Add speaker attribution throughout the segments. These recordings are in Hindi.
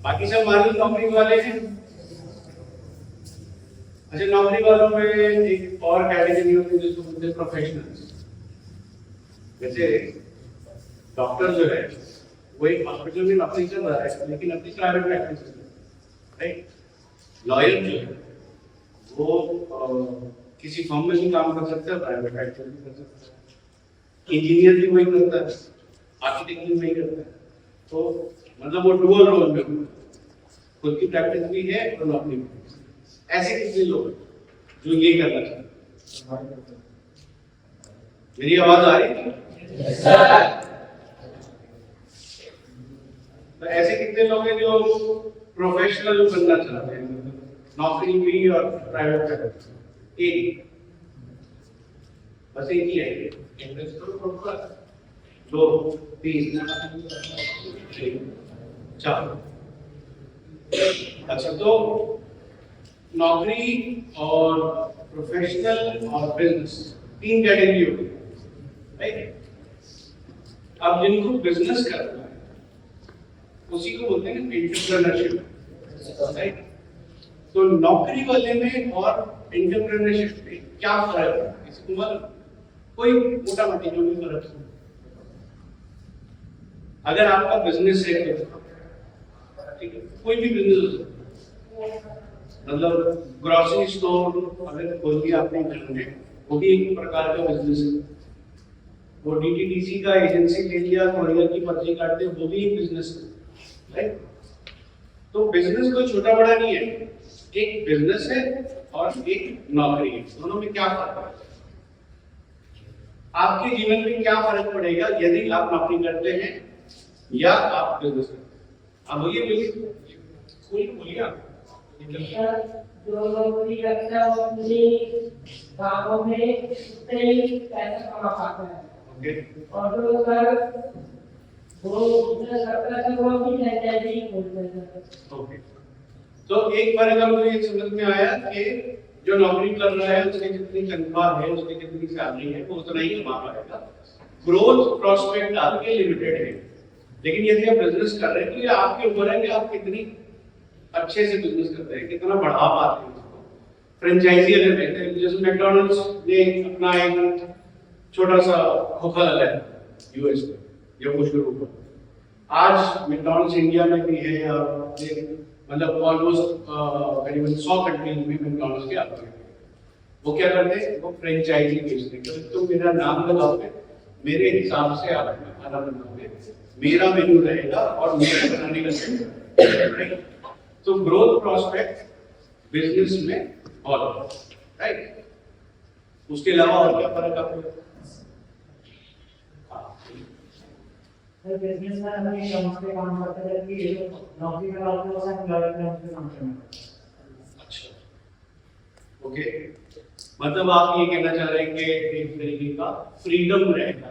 Speaker 1: बाकी सब मान लो नौकरी वाले हैं। अच्छा, नौकरी वालों में एक और कैटेगरी होती है जिसको बोलते हैं प्रोफेशनल्स। जैसे डॉक्टर जो है वो एक हॉस्पिटल में नौकरी कर रहा है लेकिन अपनी प्राइवेट प्रैक्टिस में, राइट। लॉयर जो है वो किसी फर्म में भी काम कर सकता है, प्राइवेट प्रैक्टिस भी कर सकता है। इंजीनियर भी वही करता है, आर्किटेक्ट भी वही करता है। तो मतलब वो डुअल रोल में खुद की प्रैक्टिस भी है और नौकरी भी। ऐसे कितने लोग जो ये करना चाहते हैं? मेरी आवाज आ रही है? तो ऐसे कितने लोग हैं जो प्रोफेशनल बनना चाहते हैं, नौकरी भी और प्राइवेट प्रैक्टिस? एक, बस एक ही है। दो, तीन, चार। अच्छा, तो नौकरी और प्रोफेशनल और बिजनेस तीन कैटेगरी होगी, राइट। अब जिनको बिजनेस करना है उसी को बोलते हैं एंटरप्रेन्योरशिप, राइट। तो नौकरी वाले में और एंटरप्रेन्योरशिप में क्या फर्क है? इसको मतलब कोई मोटा मोटी जो भी फर्क है। अगर आपका बिजनेस है, ठीक है, कोई भी बिजनेस हो सकता है, मतलब ग्रोसरी स्टोर अगर खोल दिया आपने घर में, वो भी एक प्रकार का बिजनेस है। वो डीटीडीसी का एजेंसी ले लिया, कोरियर की पर्ची काटते, वो भी एक बिजनेस है, राइट। तो बिजनेस कोई छोटा बड़ा नहीं है, एक बिजनेस है और एक नौकरी है। दोनों में क्या फर्क है? आपके जीवन में क्या फर्क पड़ेगा यदि आप नौकरी करते हैं या आप बिजनेस करते हैं? आप बोलिए बोलिए आप।
Speaker 2: जो नौकरी करता है वो अपने गाँव में उतने ही पैसा कमा पाता है, और जो अगर वो बिजनेस करता है वो भी फ्रेंचाइजी खोलता है।
Speaker 1: ओके, तो एक बार अगर मुझे ये समझ में आया कि जो नौकरी कर रहा है उसकी जितनी तनख्वाह है, उसकी जितनी सैलरी है, वो उतना ही कमा पाएगा। ग्रोथ प्रोस्पेक्ट आपके लिमिटेड है। लेकिन यदि आप बिजनेस कर रहे हैं तो ये आपके ऊपर है कि आप कितनी अच्छे से बिजनेस करते हैं, कितना बढ़ा पाते हैं उसको। फ्रेंचाइजी अगर कहते हैं, जैसे मैकडॉनल्ड्स ने अपना एक छोटा सा खोखा लगाया यूएस में या कुछ ग्रुप में, आज मैकडॉनल्ड्स इंडिया में भी है और मतलब ऑलमोस्ट करीबन 100 कंट्रीज में मैकडॉनल्ड्स के आते हैं। वो क्या करते हैं? वो फ्रेंचाइजी बेचते हैं। तो मेरा नाम लगाओगे, मेरे हिसाब से आप खाना बनाओगे, मेरा मेनू रहेगा और मेरे बनाने का। तो ग्रोथ प्रोस्पेक्ट बिजनेस में और, राइट। उसके अलावा और क्या फर्क आपको?
Speaker 2: बिजनेस में हम ये काम करते हैं कि नौकरी में आप लोग से गवर्नमेंट में काम करते हैं।
Speaker 1: अच्छा, ओके, मतलब आप ये कहना चाह रहे हैं कि एक तरीके का फ्रीडम रहेगा,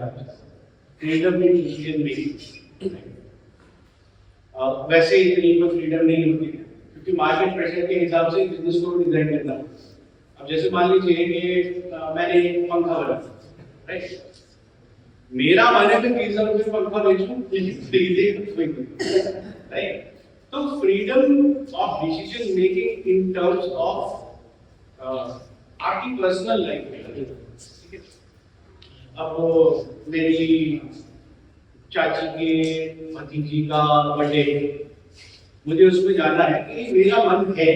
Speaker 1: फ्रीडम इन डिसीजन मेकिंग। वैसे इतनी कोई फ्रीडम नहीं होती है क्योंकि मार्केट प्रेशर के हिसाब से बिजनेस को डिजाइन करना। अब जैसे मान लीजिए कि मैंने एक पंखा बनाया, राइट। मेरा माने तो 20,000 रुपये पंखा बेचूं, राइट। तो freedom of decision making in terms of आपकी पर्सनल लाइफ में, ठीक है। अब मेरी चाची के भतीजी का बर्थडे, मुझे उसमें जाना है कि मेरा मन है,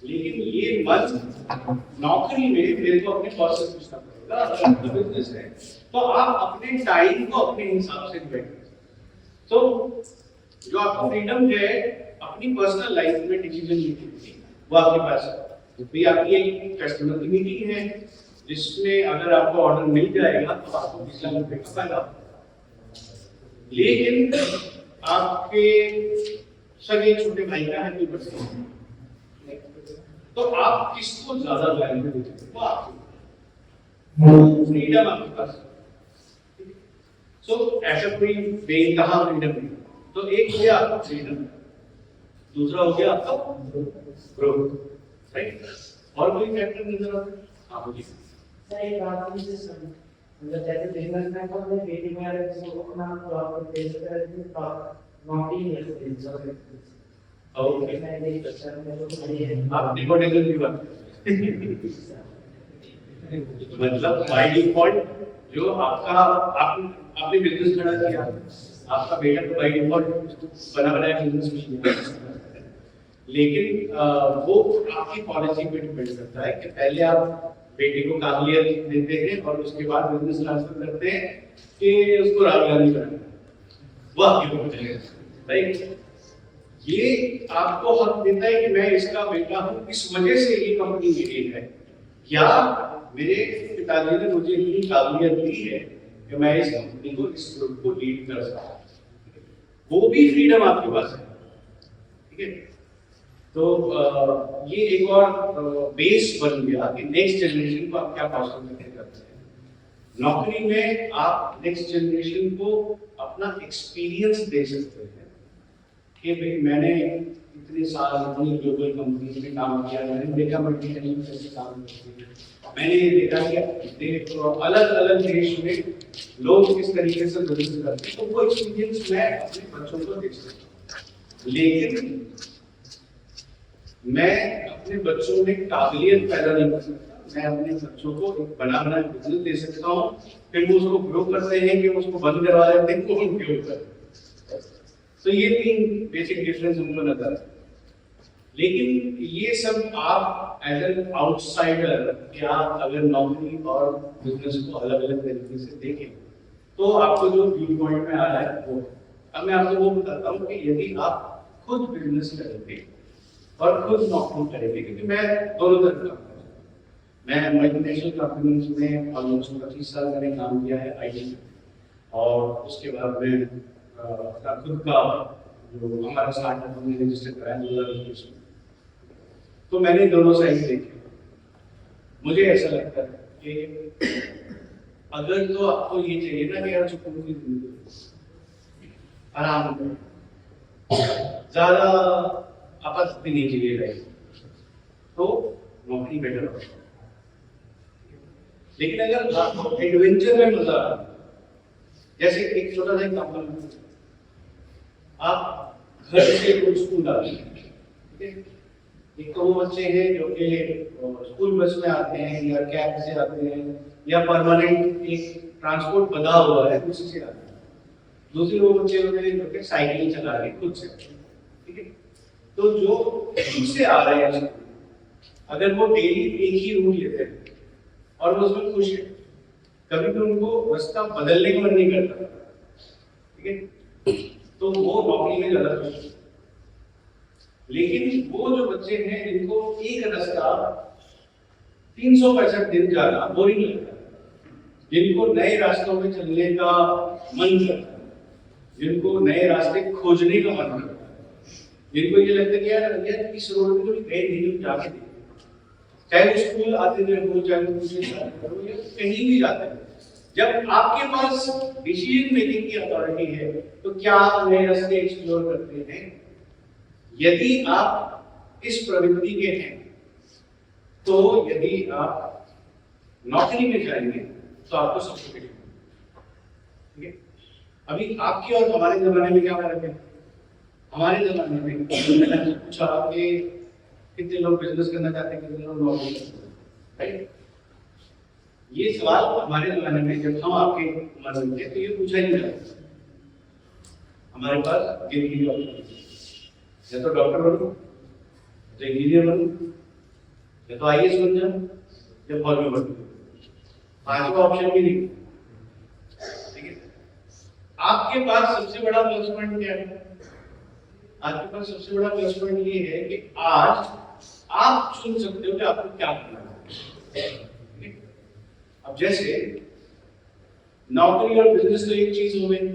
Speaker 1: लेकिन ये मन नौकरी में मेरे को अपने बॉस से पूछना पड़ेगा। बिजनेस है तो आप अपने टाइम को अपने हिसाब से डिवाइड करें। तो जो आपका फ्रीडम है अपनी पर्सनल लाइफ में डिसीजन मेकिंग की, वो आपके पास है। भी आपकी एक कस्टमर की मीटिंग है जिसमें अगर आपको ऑर्डर मिल जाएगा तो आपको 20,00,000 रुपए का फायदा, लेकिन आपके सगे छोटे भाई का है बर्थडे, तो आप किसको ज्यादा वैल्यू देते हैं? वो आपको फ्रीडम आपके पास। सो ऐसा कोई बेइंतहा फ्रीडम नहीं। तो एक हो गया आपका फ्रीडम, दूसरा हो गया आपका ग्रोथ, राइट। और कोई फैक्टर नजर आता है? हाँ बोलिए।
Speaker 2: सही बात है। मतलब जैसे बिजनेस में तो मैं बेटी में अपना बेच कर नौकरी नहीं करती।
Speaker 1: ओके,
Speaker 2: मैंने सर मेरे को बड़ी है
Speaker 1: आप निकोटिज्म की बात मतलब बाय डिफॉल्ट जो आपका आपने बिजनेस खड़ा किया, आपका बेटा तो बाय डिफॉल्ट बना बनाया बिजनेस में, लेकिन वो आपकी पॉलिसी पे डिपेंड करता है कि पहले आप बेटे को काबिलियत देते हैं और उसके बाद बिजनेस ट्रांसफर करते हैं कि उसको राजगारी करना, वो आपकी पॉलिसी है, राइट। ये आपको हक देता है कि मैं इसका बेटा हूं, इस वजह से ये कंपनी मेरी है, या मेरे पिताजी ने मुझे इतनी काबिलियत दी है कि मैं इस कंपनी को, इस ग्रुप को लीड कर सकता हूं, वो भी फ्रीडम आपके पास है, ठीक है। तो ये एक और बेस बन गया कि नेक्स्ट जनरेशन को आप क्या पॉसिबिलिटी करते हैं। नौकरी में आप नेक्स्ट जनरेशन को अपना एक्सपीरियंस दे सकते हैं कि भाई मैंने इतने साल इतनी ग्लोबल कंपनी में काम किया, मैंने देखा मल्टीनेशनल कैसे काम करते हैं, मैंने ये देखा कि अलग अलग देश में लोग किस तरीके से बिजनेस करते हैं, तो वो एक्सपीरियंस मैं अपने बच्चों को दे सकता हूँ। लेकिन मैं अपने बच्चों में काबिलियत पैदा नहीं कर सकता, मैं अपने बच्चों को एक बना बनाया बिजनेस दे सकता हूँ, फिर वो उसको ग्रो करते हैं कि उसको बंद करवा देते हैं, वो उनके ऊपर। तो ये तीन बेसिक डिफरेंस हमको नजर है। लेकिन ये सब आप एज एन आउटसाइडर, क्या अगर नौकरी और बिजनेस को अलग अलग तरीके से देखें तो आपको जो व्यू पॉइंट में आ रहा है वो, अब मैं आपको वो बताता हूँ कि यदि आप खुद बिजनेस करेंगे और खुद नौकरी करेंगे, क्योंकि मैं दोनों तरफ काम करता हूँ, मैं मल्टीनेशनल कंपनीज में ऑलमोस्ट 25 साल मैंने काम किया है IT में, और उसके बाद में अपना खुद का जो हमारा स्टार्टअप हमने रजिस्टर कराया 2021 में, तो मैंने दोनों साइड देखे। मुझे ऐसा लगता है कि अगर तो आपको ये चाहिए ना कि यार सुकून की जिंदगी, आराम करो, ज्यादा आपत्ति नहीं चाहिए लाइफ, तो नौकरी बेटर होगी। लेकिन अगर आपको एडवेंचर में मजा आ, जैसे एक छोटा सा एग्जांपल, आप घर से कोई स्कूल आते हैं, ठीक है, एक तो वो बच्चे हैं जो कि स्कूल बस में आते हैं या कैब से आते हैं या परमानेंट एक ट्रांसपोर्ट बना हुआ है उसी से आते हैं, दूसरे वो बच्चे होते हैं जो कि साइकिल चला रहे खुद से, ठीक है। तो जो खुद से आ रहे हैं अगर वो डेली एक ही रूट लेते हैं और वो उसमें खुश है, कभी भी उनको रास्ता बदलने का मन नहीं करता, ठीक है, तो वो नौकरी में ज्यादा खुश है। लेकिन वो जो बच्चे हैं जिनको एक रास्ता 365 दिन जाना बोरिंग लगता है, जिनको नए रास्तों में चलने का मन करता है, जिनको नए रास्ते खोजने का मन करता है, जिनको ये लगता है कि यार इस रोड में तो गए नहीं, जाके देखते, चाहे वो स्कूल आते थे हो, चाहे वो कहीं भी जाते हैं, जब आपके पास डिसीजन मेकिंग की अथॉरिटी है तो क्या आप नए रास्ते एक्सप्लोर करते हैं? यदि आप इस प्रवृत्ति के हैं तो यदि आप नौकरी में जाएंगे तो आपको सफोकेट होगा, ठीक है। अभी आपके और हमारे जमाने में क्या फर्क है? हमारे जमाने में मैंने पूछा कि कितने लोग बिजनेस करना चाहते हैं, कितने लोग नौकरी, राइट। ये सवाल हमारे जमाने में जब हम आपके उम्र में थे तो ये पूछा ही नहीं जाता। हमारे पास गिनती ऑप्शन, या तो डॉक्टर बनूं, तो इंजीनियर बनूं, या तो IAS बन जाऊं, या फौज में बनूं, पांचवा ऑप्शन भी नहीं, ठीक है। आपके पास सबसे बड़ा प्लस पॉइंट क्या है? आपके पास सबसे बड़ा प्लस पॉइंट ये है कि आज आप चुन सकते हो कि आपको क्या करना है। अब जैसे नौकरी और बिजनेस तो एक चीज हो गई,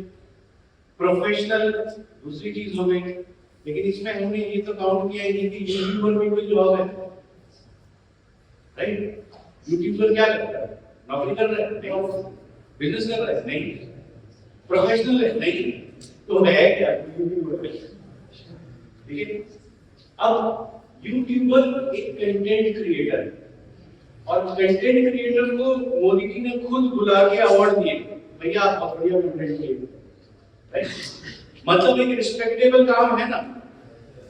Speaker 1: प्रोफेशनल दूसरी चीज हो गई, लेकिन इसमें हमने ये तो काउंट किया है कि यूट्यूबर भी कोई जॉब है, राइट। यूट्यूबर क्या करता है? नौकरी कर रहा है, बिजनेस कर रहा है, नहीं, प्रोफेशनल है, नहीं, तो है क्या यूट्यूबर, ठीक है। अब यूट्यूबर एक कंटेंट क्रिएटर है और कंटेंट क्रिएटर को मोदी जी ने खुद बुला के अवार्ड दिए, भैया आप बहुत बढ़िया कंटेंट क्रिएटर, राइट। मतलब एक रिस्पेक्टेबल काम है ना,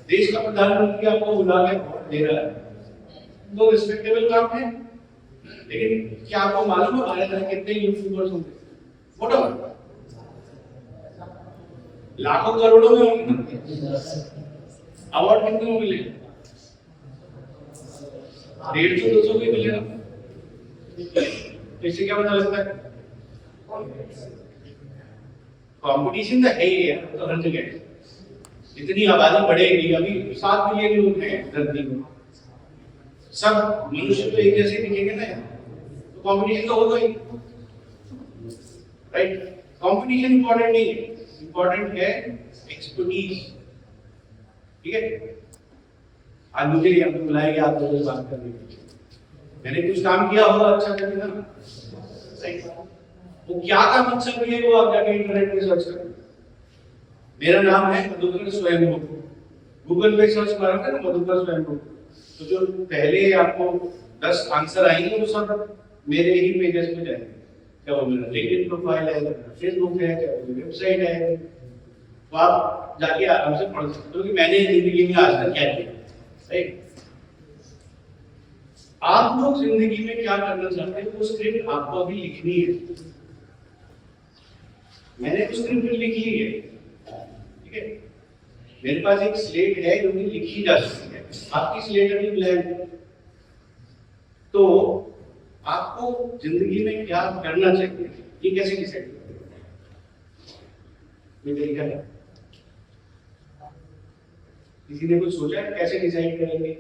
Speaker 1: देश का प्रधानमंत्री आपको बुला के वोट दे रहा है तो रिस्पेक्टेबल काम है, लेकिन क्या आपको मालूम है भारत में कितने यूट्यूबर्स होंगे? मोटा लाखों करोड़ों में होंगे। अवार्ड कितने को मिले? 150-200 भी मिले ना। इससे क्या पता लगता है? कंपटीशन तो है ही है, तो हर जगह इतनी आबादी बढ़ेगी, अभी 7 मिलियन लोग हैं धरती में, सब मनुष्य तो एक जैसे दिखेंगे ना, तो कंपटीशन तो होगा ही, राइट? कंपटीशन इंपॉर्टेंट नहीं है, इंपॉर्टेंट है एक्सपर्टीज। ठीक है, आज मुझे यहाँ पे बुलाया गया आप लोगों से बात करने के लिए, मैंने कुछ काम किया होगा अच्छा करने का, सही? वो क्या काम अच्छा किया वो आप जाके इंटरनेट पे सर्च करें। मेरा नाम है मधुकर स्वयंभू, गूगल पे सर्च मारोगे ना मधुकर स्वयंभू, तो जो पहले आपको 10 आंसर आएंगे वो सब मेरे ही पेजेस पे जाएंगे। क्या वो मेरा लिंक्डइन प्रोफाइल है, फेसबुक है, क्या वो वेबसाइट है, तो आप जाके आराम से पढ़ सकते हो कि मैंने जिंदगी में आज तक क्या किया, राइट? आप लोग जिंदगी में क्या करना चाहते हैं वो स्क्रिप्ट आपको अभी लिखनी है। मैंने तो स्क्रिप्ट लिख ली है, ठीक है, मेरे पास एक स्लेट है जो कि लिखी जा सकती है, आपकी स्लेट अभी ब्लैंक है। तो आपको जिंदगी में क्या करना चाहिए ये कैसे डिसाइड करें? किसी ने कुछ सोचा है कैसे डिसाइड करेंगे?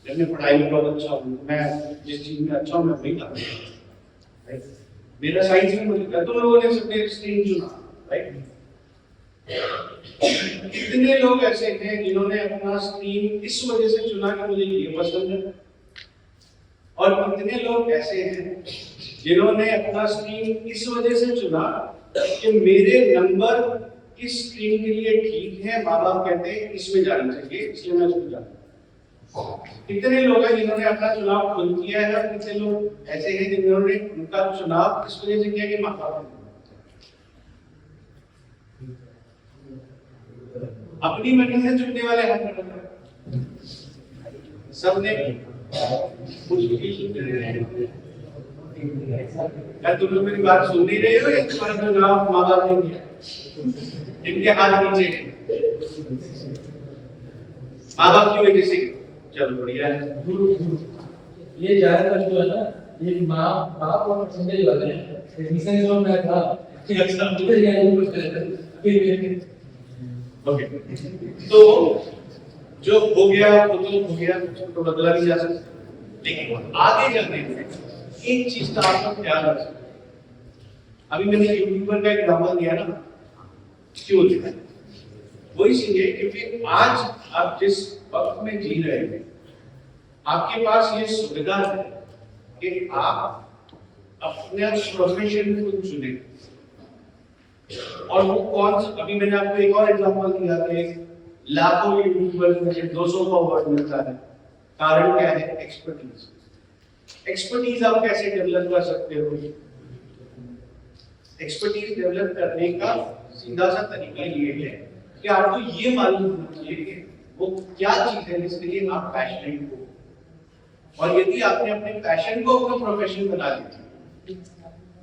Speaker 1: जब मैं पढ़ाई में बहुत अच्छा हूँ, मैं जिस चीज में अच्छा हूँ मैं वही करूँगा। मेरा साइंस में मुझे तुम लोगों ने सबने स्ट्रीम चुना, राइट? कितने लोग ऐसे हैं जिन्होंने अपना स्ट्रीम इस वजह से चुना कि मुझे ये पसंद है, और कितने लोग ऐसे हैं जिन्होंने अपना स्ट्रीम इस वजह से चुना कि मेरे नंबर इस स्ट्रीम के लिए ठीक है, माँ बाप कहते हैं इसमें जाना चाहिए इसलिए मैं इसमें जाऊँ। कितने लोग हैं जिन्होंने अपना चुनाव खुद किया है, और कितने लोग ऐसे हैं जिन्होंने उनका चुनाव इस वजह से किया कि माँ बाप अपनी मर्जी से चुनने वाले हाथ सबने कुछ क्या तुम लोग मेरी बात सुन नहीं रहे हो या तुम्हारा चुनाव माँ बाप ने किया? इनके हाथ नीचे माँ बाप की वजह से। चलो बढ़िया है।
Speaker 3: ये ज्यादातर जो है ना ये माँ बाप और संदेश वाले हैं, एडमिशन जो मैं था
Speaker 1: ओके, तो जो हो गया वो तो हो गया, तो बदला नहीं जा सकता, लेकिन आगे जाने में एक चीज का आपको ख्याल रखना। अभी मैंने यूट्यूबर का एग्जांपल दिया ना, क्यों दिया? वो इसलिए क्योंकि आज आप जिस वक्त में जी रहे हैं आपके पास ये सुविधा है कि आप अपने प्रोफेशन को चुने, और वो कौन सा? अभी मैंने आपको एक और एग्जांपल दिया कि लाखों यूट्यूबर्स में से 200 को अवार्ड मिलता है। कारण क्या है? एक्सपर्टीज। एक्सपर्टीज आप कैसे डेवलप कर सकते हो? एक्सपर्टीज डेवलप करने का सीधा सा तरीका ये है कि आपको ये मालूम होना चाहिए कि वो क्या चीज है जिसके लिए आप पैशनेट हो, और यदि आपने अपने पैशन को अपना प्रोफेशन बना लिया,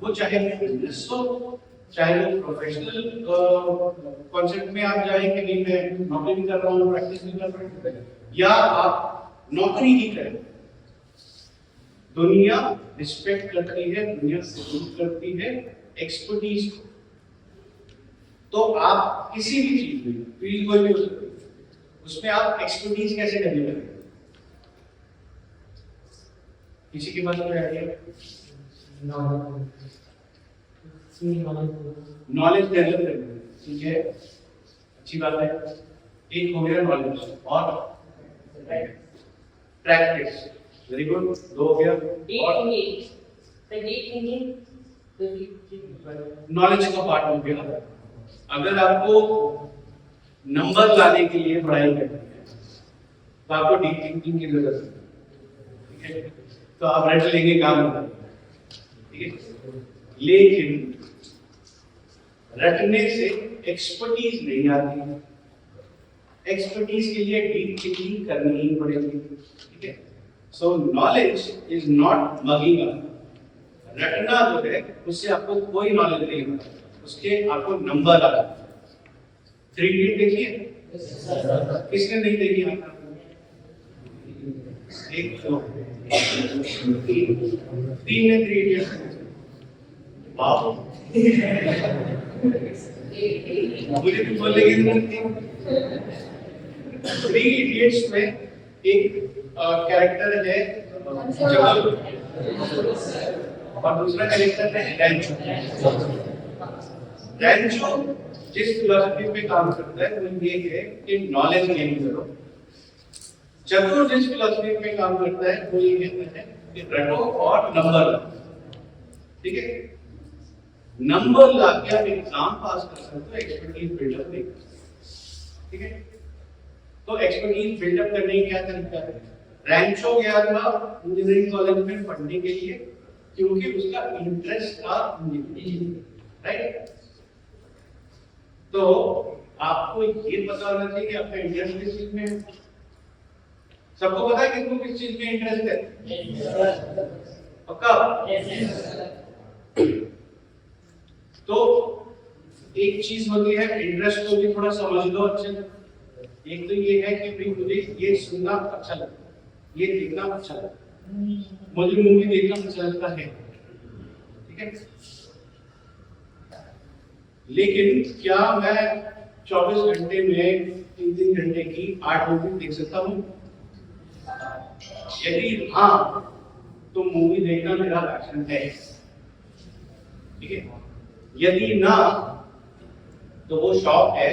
Speaker 1: वो चाहे बिजनेस हो, चाहे वो प्रोफेशनल कॉन्सेप्ट में आप जाए कि नहीं मैं नौकरी भी कर रहा हूँ, प्रैक्टिस भी कर रहा हूँ, या आप नौकरी ही करें, दुनिया रिस्पेक्ट करती है, दुनिया सपोर्ट करती है एक्सपर्टीज को। तो आप किसी भी चीज में, फील्ड कोई भी हो सकती है, उसमें आप एक्सपर्टीज कैसे डेवलप करेंगे? किसी के पास कोई आइडिया? नॉलेज डेवलप करना, ठीक है, अच्छी बात है। एक हो गया नॉलेज, और प्रैक्टिस, वेरी गुड, 2 हो गया। नॉलेज का पार्ट हो गया। अगर आपको नंबर लाने के लिए पढ़ाई करनी है तो आपको डीप थिंकिंग की जरूरत है, ठीक है, तो आप रट लेंगे काम होगा, ठीक है, लेकिन रटने से एक्सपर्टीज नहीं आती। एक्सपर्टीज के लिए डीप थिंकिंग करनी ही पड़ेगी, ठीक है। So knowledge is not mugging up. रटना जो है उससे आपको कोई नॉलेज नहीं होता, उसके आपको नंबर आ जाता है। 3 इडियट देखिए, किसने नहीं देखी आपने? एक दो तीन ने 3 इडियट। वाह, मुझे भी बोलेंगे नहीं। 3 इडियट्स में एक कैरेक्टर है जबल और दूसरा कैरेक्टर है रैंचो। रैंचो जिस फिलॉसफी पे काम करता है वो ये है कि नॉलेज गेन करो। चतुर जिस फिलॉसफी पे काम करता है वो ये कहता है कि रटो और नंबर लो, ठीक है। नंबर लाके आप एग्जाम पास कर सकते हो, एक्सपर्टीज बिल्डअप नहीं कर सकते, ठीक है। तो एक्सपर्टीज बिल्डअप करने की क्या तरीका है? रैंचो गया था इंजीनियरिंग कॉलेज में पढ़ने के लिए क्योंकि उसका इंटरेस्ट था इंजीनियरिंग, राइट। तो आपको ये पता होना चाहिए कि आपका इंटरेस्ट किस चीज में है। सबको पता है किसको किस चीज में इंटरेस्ट है? पक्का? तो एक चीज होती है, इंटरेस्ट को भी थोड़ा समझ लो अच्छे से। एक तो ये है कि भाई मुझे ये सुनना अच्छा लगता है, ये देखना अच्छा लगता है, मुझे मूवी देखना अच्छा लगता है, ठीक है। लेकिन क्या मैं 24 घंटे में 3 घंटे की 8 मूवी देख सकता हूँ? यदि हाँ तो मूवी देखना मेरा पैशन है, ठीक है। यदि ना तो वो शौक है,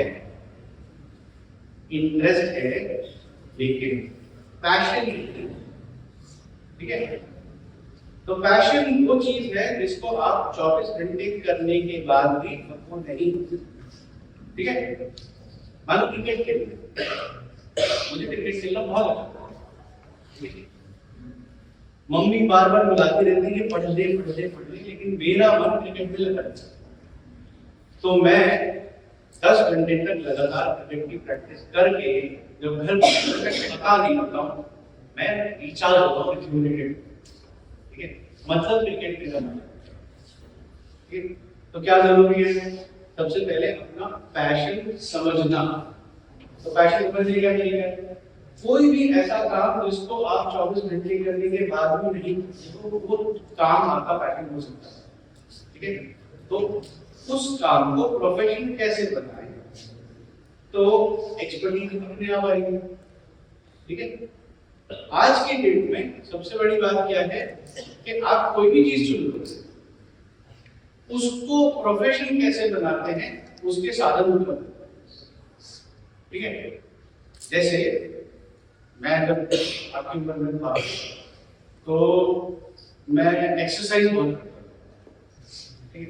Speaker 1: इंटरेस्ट है, लेकिन पैशन नहीं, ठीक है। तो पैशन वो चीज है जिसको आप 24 घंटे करने के बाद भी आपको नहीं, ठीक है। मानो क्रिकेट खेलना, मुझे क्रिकेट खेलना बहुत अच्छा लगता है, मम्मी बार बार बुलाती रहती है पढ़ ले पढ़ ले पढ़ ले, लेकिन मेरा मन क्रिकेट में लगा रहता है। तो मैं 10 घंटे तक लगातार क्रिकेट की प्रैक्टिस करके जब घर पता नहीं होता हूँ, मैं रिचार्ज होता हूँ क्रिकेट, ठीक है। मतलब क्रिकेट के लिए, ठीक है। तो क्या जरूरी है? सबसे पहले अपना पैशन समझना। तो पैशन समझने का तरीका है, कोई भी ऐसा काम जिसको आप 24 घंटे करने के बाद भी नहीं, वो काम आपका पैशन हो सकता है, ठीक है। तो उस काम को प्रोफेशन कैसे बनाएं? तो एक्सपर्टीज अपने आप आएगी, ठीक है। आज के डेट में सबसे बड़ी बात क्या है कि आप कोई भी चीज चुन लो, उसको प्रोफेशन कैसे बनाते हैं उसके साधन ऊपर, ठीक है। जैसे मैं जब आपकी उम्र में था तो मैं एक्सरसाइज बहुत करता था, ठीक है।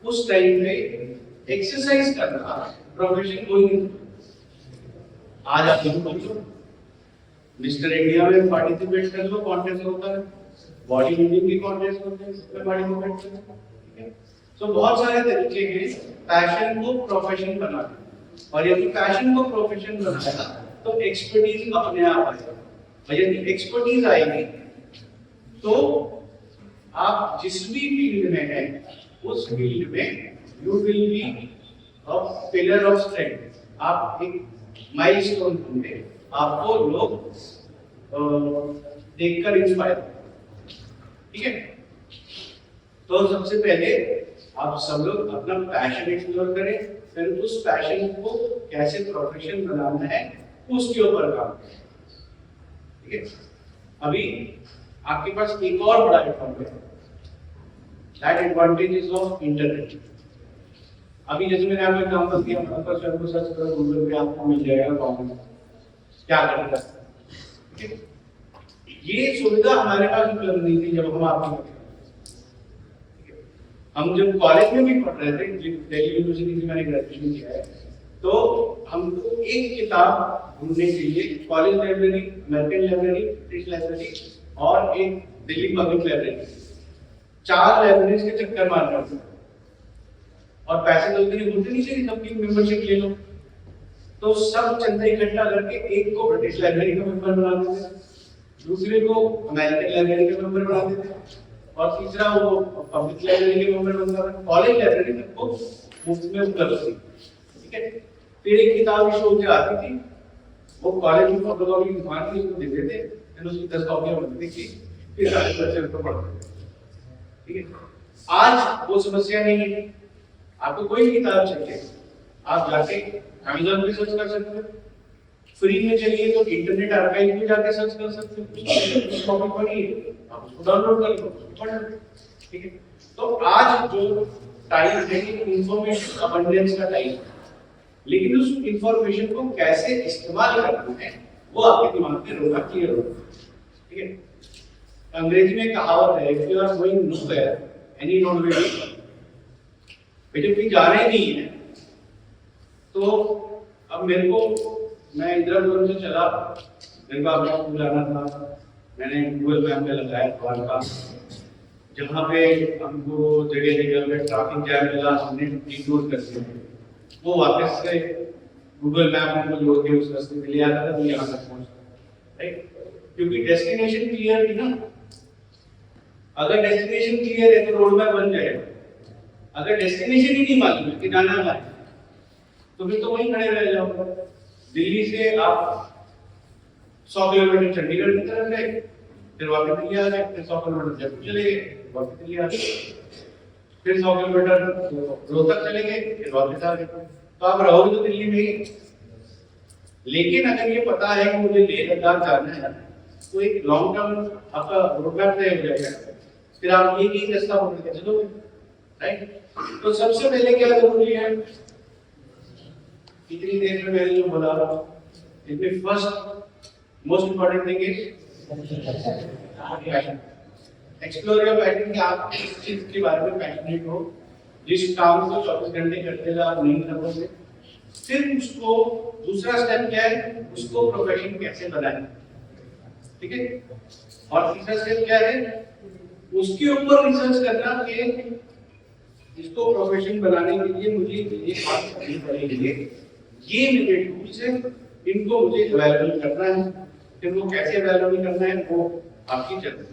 Speaker 1: उस टाइम पे एक्सरसाइज करना प्रोफेशन कोई नहीं था। आज आप देखो मिस्टर इंडिया में पार्टिसिपेट कर लो, कॉन्टेस्ट होता है, बॉडी बिल्डिंग की कॉन्टेस्ट होते हैं, उसमें पार्टिसिपेट कर लो, ठीक है। तो बहुत सारे तरीके हैं पैशन को प्रोफेशन बनाने, और यदि पैशन को प्रोफेशन बनाया तो एक्सपर्टीज अपने आप आएगी, और यदि एक्सपर्टीज आएगी तो आप जिस भी फील्ड में हैं उस फील्ड में you will be a pillar of strength. आप एक माइलस्टोन होंगे, आपको लोग देखकर इंस्पायर, ठीक है। तो सबसे पहले आप सब लोग अपना पैशन एक्सप्लोर करें, फिर उस पैशन को कैसे प्रोफेशन बनाना है उसके ऊपर काम करें, ठीक है। अभी आपके पास एक और बड़ा एडवांटेज है, that advantage is of internet. अभी जैसे मैंने आपको एग्जांपल दिया, आपका सर को सर्च करो गूगल पे, आपको मिल जाएगा कौन क्या करता है, ठीक है। ये सुविधा हमारे पास उपलब्ध नहीं थी जब हम आपके, हम जब कॉलेज में भी पढ़ रहे थे, दिल्ली यूनिवर्सिटी से मैंने ग्रेजुएशन किया है, तो हमको एक किताब ढूंढने के लिए college library, American library, British library और एक दिल्ली पब्लिक लाइब्रेरी, 4 लाइब्रेरीज के चक्कर मारना होता है, और पैसे तो इतने होते नहीं चाहिए सबकी मेंबरशिप ले लो। तो सब चंदा इकट्ठा करके एक को ब्रिटिश लाइब्रेरी का मेंबर बना देते, दूसरे को अमेरिकन लाइब्रेरी का मेंबर बना देते, और तीसरा वो पब्लिक लाइब्रेरी के मेंबर बनता था। कॉलेज लाइब्रेरी को मुफ्त में उपलब्ध थी, ठीक है। फिर एक किताब इशू होकर आती थी, वो कॉलेज में फोटोकॉपी की दुकान थी, उसको देते थे, फिर उसकी 10 कॉपियां बनती थी, फिर सारे बच्चे उसको पढ़ते थे, ठीक है। आज वो समस्या नहीं है, आपको कोई किताब चाहिए आप जाके अमेज़न पे सर्च कर सकते हो, फ्री में चाहिए तो इंटरनेट आर्काइव में जाके सर्च कर सकते हो, कॉपी पढ़िए, आप उसको डाउनलोड कर लो, पढ़ लो, ठीक है। तो आज जो टाइम है इंफॉर्मेशन अबंडेंस का टाइम, लेकिन उस इंफॉर्मेशन को कैसे इस्तेमाल करना है वो आपके दिमाग में होगा, क्लियर होगा, ठीक है। अंग्रेजी में कहावत है, if you are going nowhere any road way, बेटे कहीं जा रहे नहीं है तो अब मेरे को, मैं इंदिरापुरम से चला, मेरे को अपना स्कूल आना था, मैंने गूगल मैप में लगाया द्वारका, जहाँ पे हमको जगह जगह पे ट्रैफिक जैम मिला, हमने डिटूर कर दिया, वो वापस से गूगल मैप में जोड़ के उस रास्ते पे ले आता था, तो यहाँ तक पहुँचा, राइट, क्योंकि डेस्टिनेशन क्लियर थी ना। अगर डेस्टिनेशन क्लियर है तो रोड मैप बन जाएगा, अगर डेस्टिनेशन ही नहीं मालूम है कि जाना कहाँ है तो फिर तो वहीं खड़े रह जाओगे। दिल्ली से आप 100 किलोमीटर चंडीगढ़ की तरफ गए, फिर वापस दिल्ली आ गए, फिर 100 किलोमीटर जयपुर चले गए, वापस दिल्ली आ गए, फिर 100 किलोमीटर रोहतक चले गए, फिर वापस आ गए, तो आप रहोगे तो दिल्ली में ही। लेकिन अगर ये पता है कि मुझे लेह लद्दाख जाना है तो एक लॉन्ग टर्म आपका रोड मैप तय हो जाएगा, फिर आप ये ही रास्ता पकड़ के चलोगे, राइट। तो सबसे पहले क्या जरूरी है, इतनी देर में मैंने जो बोला, इसमें first most important thing is explore your passion, कि आप किस चीज के बारे में पैशनेट हो, जिस काम को 24 घंटे करते हुए आप नहीं करोगे। फिर उसको दूसरा स्टेप क्या है, उसको प्रोफेशन कैसे बनाएं, ठीक है। और तीसरा स्टेप क्या है, उसके ऊपर रिसर्च करना कि इसको प्रोफेशन बनाने के लिए मुझे ये बात करनी पड़ेगी, ये मेरे टूल्स हैं, इनको मुझे अवेलेबल करना है, फिर वो कैसे अवेलेबल करना है वो आपकी चर्चा,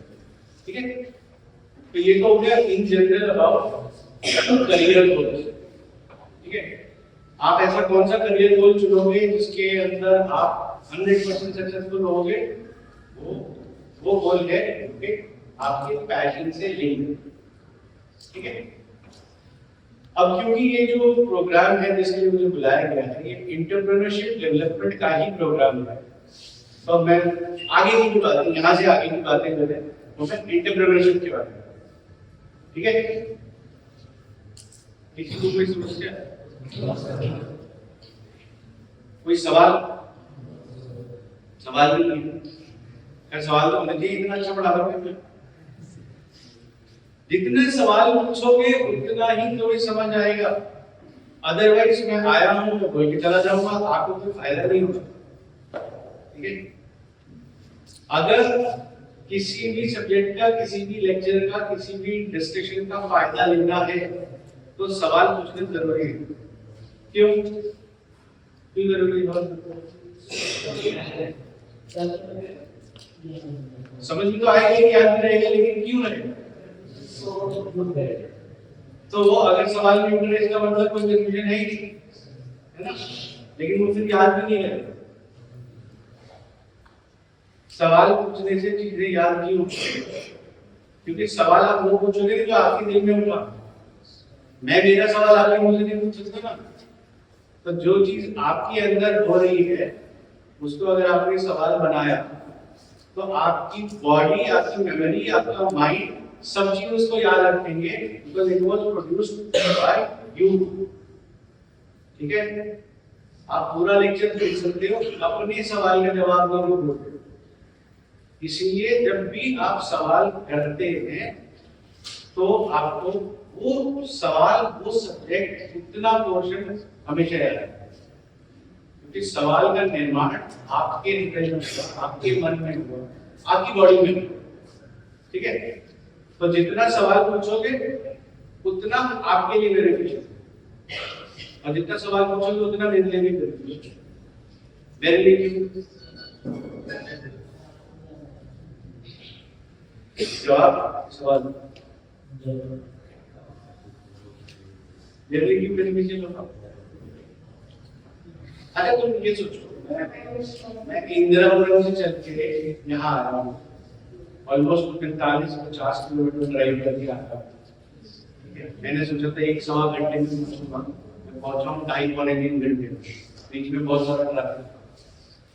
Speaker 1: ठीक है। तो ये तो हो गया in general about career goals, ठीक है। आप ऐसा कौन सा करियर गोल चुनोगे जिसके अंदर आप 100% सक्सेसफुल होगे, वो गोल है कि आपके पैशन से लिंक, ठीक है। अब क्योंकि ये जो प्रोग्राम है जिसके लिए मुझे बुलाया गया है, ये एंटरप्रेन्योरशिप डेवलपमेंट का ही प्रोग्राम है, तो मैं आगे की बातें, यहाँ से आगे की बातें करें तो मैं एंटरप्रेन्योरशिप के बारे में, ठीक है। किसी को कोई समस्या, कोई सवाल नहीं है, क्या सवाल तो होना चाहिए, इतना अच्छा पढ़ा रहा हूँ। जितने सवाल पूछोगे उतना ही तुम्हें समझ आएगा, अदरवाइज मैं आया हूं तो बोल के चला जाऊंगा, आपको कोई फायदा नहीं होगा, ठीक है। अगर किसी भी सब्जेक्ट का, किसी भी लेक्चर का, किसी भी डिस्कशन का फायदा लेना है तो सवाल पूछना जरूरी है। क्यों जरूरी है? समझ में तो आएगा कि याद नहीं रहेगा, लेकिन क्यों रहेगा? तो वो अगर सवाल में इंटरेस्ट का मतलब कोई कंफ्यूजन है ही नहीं, है ना, लेकिन वो फिर याद भी नहीं रहेगा। सवाल पूछने से चीजें याद नहीं होती, क्योंकि सवाल आप वो पूछोगे जो आपके दिल में होगा। मैं मेरा सवाल आपके मुंह से नहीं पूछ सकता ना, तो जो चीज आपके अंदर हो रही है उसको अगर आपने सवाल बनाया तो आपकी बॉडी, आपकी मेमोरी, आपका माइंड सब चीज उसको याद रखेंगे, because it was produced by you, ठीक है। आप पूरा लेक्चर देख सकते हो, अपने सवाल का जवाब नहीं दोगे। इसलिए जब भी आप सवाल करते हैं तो आपको वो सवाल, वो सब्जेक्ट, उतना पोर्शन हमेशा याद रखना, क्योंकि सवाल का निर्माण आपके हृदय में, आपके मन में हुआ, आपकी बॉडी में, ठीक है। तो जितना सवाल पूछोगे उतना आपके लिए बेनिफिशियल, और जितना सवाल पूछोगे उतना मेरे लिए भी बेनिफिशियल, मेरे लिए क्यों? जवाब सवाल मेरे लिए क्यों मेरे लिए लोग? अच्छा तुम ये सोचो, मैं इंदिरापुरम से चल के यहाँ आ रहा हूँ, ऑलमोस्ट 45-50 किलोमीटर ड्राइव करके आता हूँ। मैंने सोचा था 1-1.25 घंटे में पहुंचूंगा, मैं पहुंचा हूँ 2.5-3 घंटे, बीच में बहुत सारा ट्रैफिक।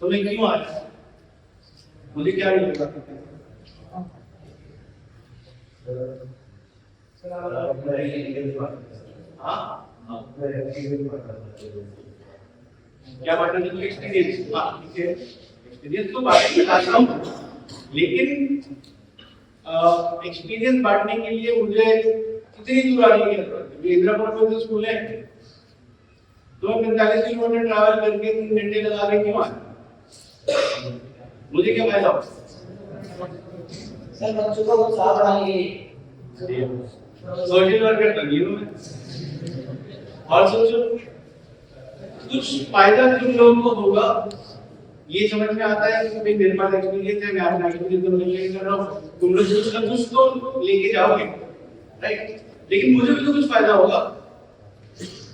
Speaker 1: तो मैं क्यों आया? मुझे क्या नहीं लगा? हाँ क्या बात है? एक्सपीरियंस, हाँ ठीक है, एक्सपीरियंस तो बात में आता हूँ, लेकिन एक्सपीरियंस बांटने के लिए मुझे कितनी दूर आने की जरूरत है? इंदिरापुरम में जो स्कूल है तो मैं 45 किलोमीटर ट्रैवल करके 3 घंटे लगा के क्यों आया? मुझे क्या फायदा हो?
Speaker 2: सर बच्चों को उत्साह बढ़ाएंगे,
Speaker 1: सोशल वर्कर बनी हूँ मैं। और सोचो कुछ फायदा तुम लोगों को होगा, ये समझ में आता है कि भाई मेरे पास एक्सपीरियंस है, मैं अपना एक्सपीरियंस तो लेके कर रहा हूँ, तुम लोग कुछ ना कुछ तो लेके जाओगे, राइट? लेकिन मुझे भी तो कुछ फायदा होगा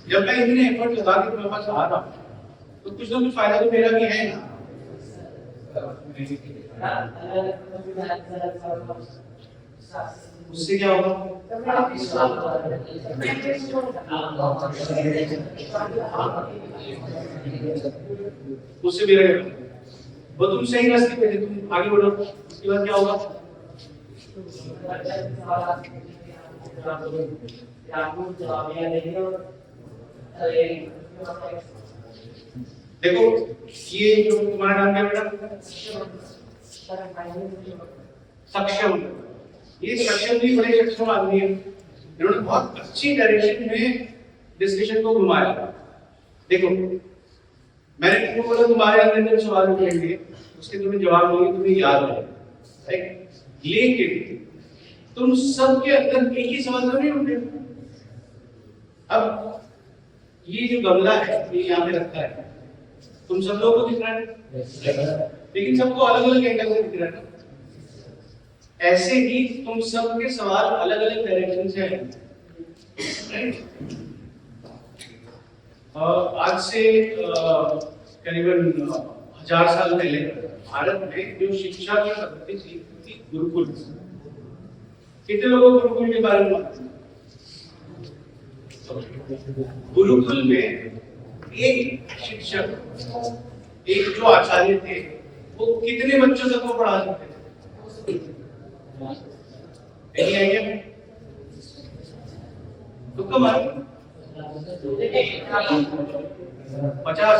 Speaker 1: जब मैं इतने एफर्ट लगा के तुम्हारे पास आ रहा हूँ, तो कुछ ना कुछ फायदा तो मेरा भी है ना। उससे क्या होगा? उससे मेरा क्या? वो तुम सही रास्ते पे थे, तुम आगे बढ़ो, उसके बाद क्या होगा? देखो ये जो तुम्हारा नाम क्या बेटा? सक्षम। ये सक्षम भी बड़े सक्षम आदमी है, इन्होंने बहुत अच्छी डायरेक्शन में डिस्कशन को घुमाया। देखो मैंने तुमको बोला तुम्हारे अंदर जो सवाल उठेंगे उसके तुम्हें जवाब दोगे, तुम्हें याद है, राइट? लेकिन तुम सबके अंदर एक ही सवाल तो नहीं उठे। अब ये जो गमला है ये यहाँ पे रखा है, तुम सब लोगों को दिख रहा है, लेकिन सबको अलग अलग एंगल से दिख रहा है। ऐसे ही तुम सबके सवाल अलग अलग डायरेक्शन से आएंगे, राइट? आज से करीबन 1000 साल पहले भारत में जो शिक्षा की पद्धति थी गुरुकुल। कितने लोगों को गुरुकुल के बारे में मालूम? गुरुकुल में एक शिक्षक, एक जो आचार्य थे, वो कितने बच्चों तक को पढ़ा सकते थे? नहीं आइडिया? तो कम आए 50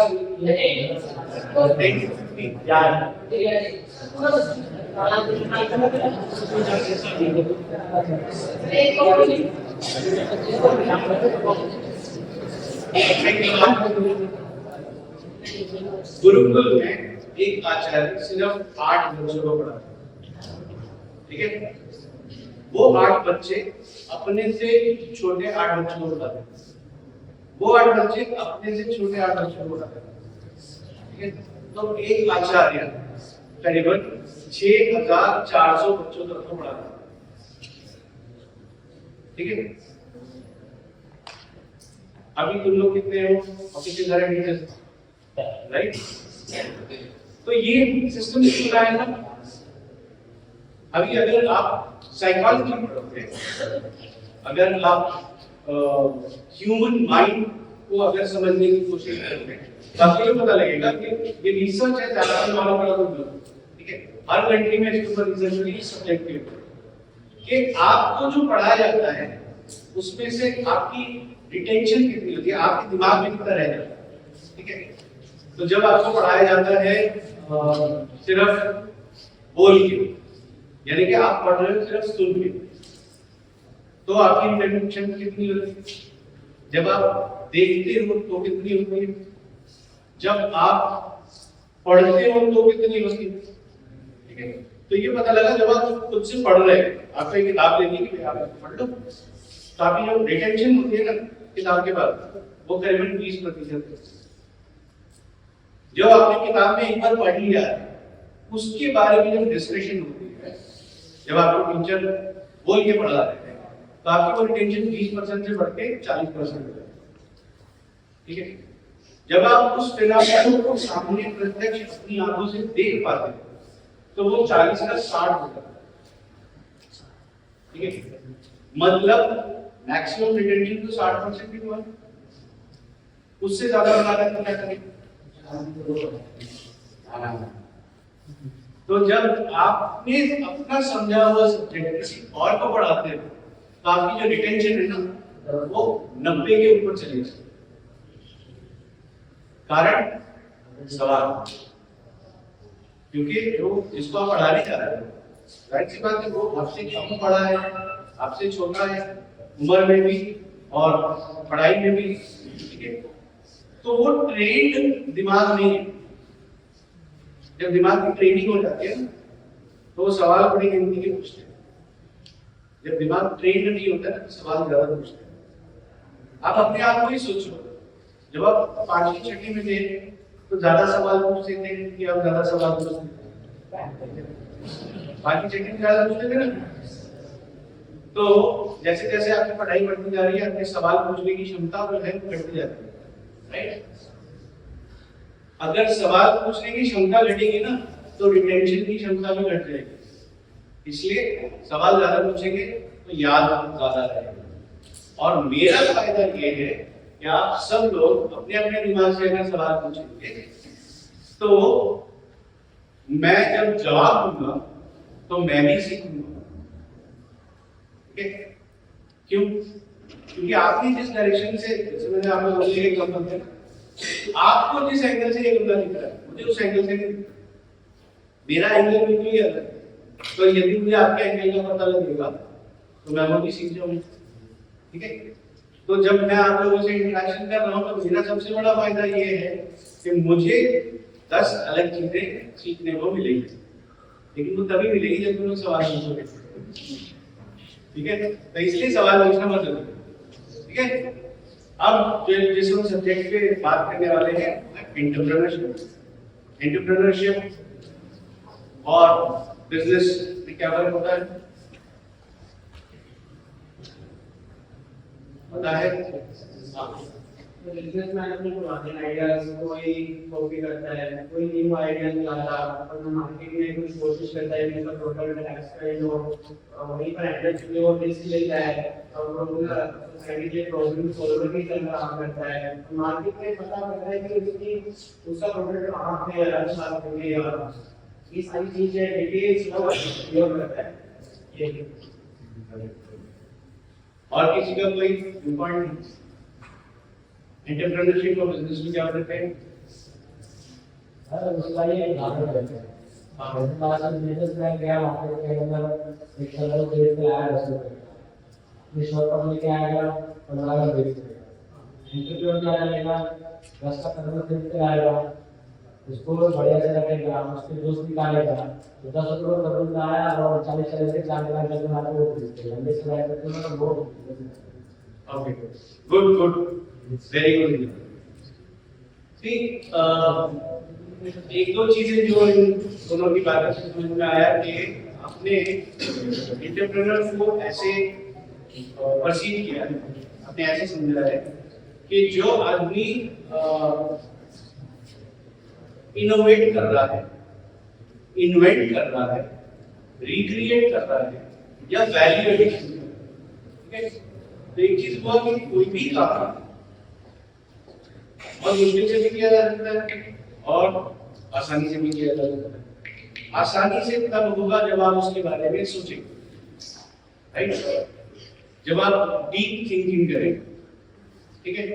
Speaker 1: गुरुकुल में एक आचार्य सिर्फ 8 बच्चों को पढ़ा, ठीक है? वो 8 बच्चे अपने से छोटे 8 बच्चों को पढ़ाते, वो 8 बच्चे अपने से छोटे 8 बच्चों को पढ़ाते, ठीक है? तो एक आचार्य करीबन 6400 बच्चों तक को पढ़ाता, ठीक है? अभी तुम लोग कितने हो और कितने सारे टीचर्स, राइट? तो ये सिस्टम चल रहा है ना। अभी अगर आप साइकोलॉजी पढ़ोगे, अगर आप ह्यूमन माइंड को अगर समझने की कोशिश करोगे तो आपको ये पता लगेगा कि ये रिसर्च है ज्यादा वाला बड़ा कुछ, ठीक है? हर कंट्री में इसके ऊपर रिसर्च हुई है सब्जेक्ट के ऊपर कि आपको जो पढ़ाया जाता है उसमें से आपकी रिटेंशन कितनी होती है, आपके दिमाग में कितना रह जाता है, ठीक है? तो जब आपको पढ़ाया जाता है सिर्फ बोल के, यानी कि आप पढ़ रहे हो सिर्फ सुन के, तो आपकी रिटेंशन कितनी होती है? जब आप देखते हो तो कितनी होती है? जब आप पढ़ते हो तो कितनी होती है? ठीक है? तो ये पता लगा जब आप खुद से पढ़ रहे हैं, आपको एक किताब लेनी है, आप पढ़ लो, तो आपकी जो रिटेंशन होती है ना किताब के बाद, वो करीबन 20% है। जो आपने किताब में एक बार पढ़ लिया है उसके बारे में जब डिस्कशन होती है, जब आपको टीचर बोल के पढ़ा देते हैं तो आपकी वो रिटेंशन 20% से बढ़ के 40% हो जाती है। ठीक है, जब आप उस फिनोमेनन को सामने प्रत्यक्ष अपनी आंखों से देख पाते हैं तो वो 40 का 60 हो जाता है। ठीक है, मतलब मैक्सिमम रिटेंशन तो 60% ही हुआ, उससे ज्यादा बनाना तो क्या करें। तो जब आपने अपना समझा हुआ सब्जेक्ट किसी और को पढ़ाते हो तो आपकी जो रिटेंशन है ना वो 90 के ऊपर चली जाती है। कारण सवाल, क्योंकि जो जिसको आप पढ़ाने जा रहे हो राइट सी बात है वो आपसे कम पढ़ा है, आपसे छोटा है उम्र में भी और पढ़ाई में भी। ठीक है, तो वो ट्रेंड दिमाग नहीं है। जब दिमाग की ट्रेनिंग हो जाती है तो वो सवाल बड़ी गिनती के पूछते हैं। जब दिमाग ट्रेंड नहीं होता है तो सवाल ज्यादा पूछते हैं। आप अपने आप को ही सोचो, जब आप 5वीं 6वीं में थे तो ज्यादा सवाल पूछते थे कि आप ज्यादा सवाल पूछते थे, 5वीं 6वीं में ज्यादा पूछते थे ना। तो जैसे जैसे आपकी पढ़ाई बढ़ती जा रही है अपने सवाल पूछने की क्षमता जो है बढ़ती जाती है, राइट। अगर सवाल पूछने की क्षमता घटेगी ना तो रिटेंशन की क्षमता भी घट जाएगी। इसलिए सवाल ज्यादा पूछेंगे तो याद ज्यादा रहेगा। और मेरा फायदा ये है कि आप सब लोग अपने अपने दिमाग से अगर सवाल पूछेंगे तो मैं जब जवाब दूंगा तो मैं भी सीखूंगा। ठीक है, क्यों? क्योंकि आपने जिस डायरेक्शन से, जैसे मैंने आपको बोला कि एग्जांपल दिया, आपको जिस एंगल से ये बंदा दिख रहा है मुझे उस एंगल से नहीं, मेरा एंगल बिल्कुल ही अलग है। तो यदि मुझे आपके एंगल का पता लगेगा तो मैं वो भी सीख जाऊंगा। ठीक है, तो जब मैं आप लोगों से इंटरेक्शन कर रहा हूं तो मेरा सबसे बड़ा फायदा ये है कि मुझे 10 अलग चीजें सीखने को मिलेंगी, लेकिन वो तभी मिलेगी जब तुम सवाल पूछोगे। ठीक है, तो इसलिए सवाल पूछना बहुत जरूरी है। ठीक है, अब जिस हम सब्जेक्ट पे बात करने वाले हैं एंटरप्रेन्योरशिप। एंटरप्रेन्योरशिप और बिजनेस में क्या फर्क होता है पता है?
Speaker 2: बिजनेस में अपने पुराने आइडियाज कोई कॉपी करता है, कोई न्यू आइडिया लाता है और मार्केट में कुछ कोशिश करता है कि इसका टोटल एक्सपेंड हो, वहीं पर एड्रेस जो वो रिस्क लेता है और वो पूरा सोसाइटी के प्रॉब्लम सॉल्वर की तरह काम करता है। मार्केट में पता करता है कि उसका प्रोडक्ट कहां पे अच्छा होगा, ये सारी चीजें डिटेल्स वो यूज करता है। ये
Speaker 1: और किसी का कोई पॉइंट एंटरप्रेन्योरशिप और बिजनेस में क्या फर्क है?
Speaker 3: उसका ये उदाहरण देते हैं। हमारे पास बिजनेस बैंक गया वहाँ पे अंदर एक सरल खरीद के आया 10 रुपए, इस शॉप पर लेके आएगा 15 का बेच देगा। एंटरप्रेन्योर क्या करेगा, 10 का कदम खरीद के आएगा, उसको बढ़िया से रखेगा, उसके दोस्त निकालेगा तो 10 रुपए का कदम आया और 40 से 4 लाख का कदम आपको बेच देगा। लंबे समय तक तो वो
Speaker 1: okay, good good, very good. ठीक, एक दो चीजें जो इन दोनों की बातों से समझ में आया कि आपने एंटरप्रेन्योर को ऐसे परसीव किया है, आपने ऐसे समझा है कि जो आदमी इनोवेट कर रहा है, इन्वेंट कर रहा है, रिक्रिएट कर रहा है या वैल्यू एडिशन। ठीक है, तो एक चीज हुआ कि कोई भी काम और मुश्किल से भी किया जा सकता है और आसानी से भी किया जा सकता है। आसानी से तब होगा जब आप उसके बारे में सोचेंगे, राइट, जब आप डीप थिंकिंग करेंगे। ठीक है,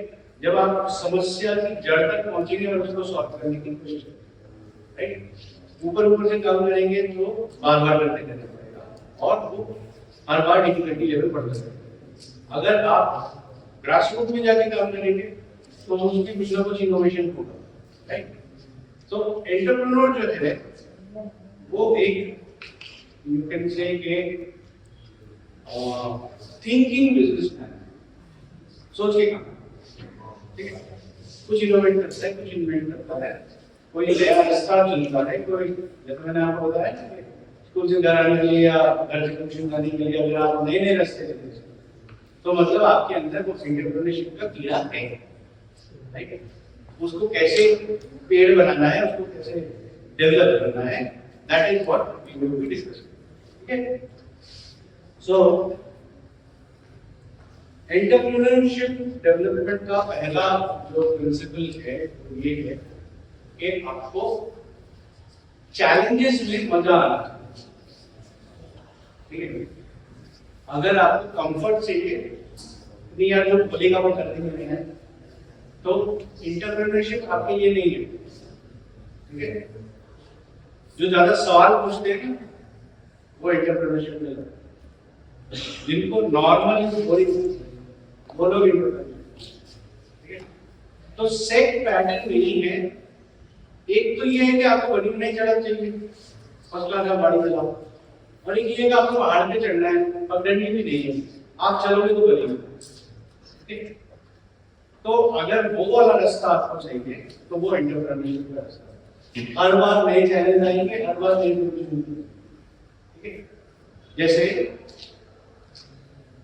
Speaker 1: जब आप समस्या की जड़ तक पहुंचेंगे और उसको सॉल्व करने की कोशिश करेंगे, राइट। ऊपर ऊपर से काम करेंगे तो बार बार करते रहना पड़ेगा और वो हर बार डिफिकल्टी लेवल बढ़ जाएगा। अगर आप ग्रासरूट में जाके काम करेंगे तो उसमें कुछ ना कुछ इनोवेशन होगा, राइट। तो एंटरप्रेन्योर जो है वो एक यू कैन से के थिंकिंग बिजनेसमैन, सोच के काम, ठीक है, कुछ इनोवेट करता है, कुछ इन्वेंट करता है कोई नया रास्ता चलता है, कोई जैसे मैंने आपको बताया ना कि स्कूल से घर आने के लिए या घर से ट्यूशन जाने के लिए अगर आप नए नए रास्ते चलते हैं तो मतलब आपके अंदर वो एंटरप्रेन्योरशिप का कीड़ा है, राइट? उसको कैसे पेड़ बनाना है, उसको कैसे डेवलप करना है, that is what we will be discussing. ठीक है, सो एंटरप्रेन्योरशिप डेवलपमेंट का पहला जो प्रिंसिपल है वो ये है कि आपको चैलेंजेस में मजा आना चाहिए। ठीक है, अगर आपको कंफर्ट चाहिए नहीं यार जो बोलेगा वो करने में है तो एंटरप्रेन्योरशिप आपके लिए नहीं है। ठीक है, जो ज्यादा सवाल पूछते हैं वो एंटरप्रेन्योरशिप में लगता है, जिनको नॉर्मल वो लोग एंटरप्रेन्योरशिप। ठीक है, तो सेट पैटर्न नहीं है। एक तो ये है कि आपको बड़ी नहीं चढ़ना चाहिए, फर्स्ट क्लास आप गाड़ी चलाओ, और एक ये है कि आपको पहाड़ पे चढ़ना है, पकड़नी भी नहीं है, आप चलोगे तो बनेगा। तो अगर वो वाला रास्ता आपको चाहिए तो वो एंटरप्रेन्योरशिप का रास्ता है। हर बार नए चैलेंज आएंगे, हर बार नई अपॉर्चुनिटी। ठीक है, जैसे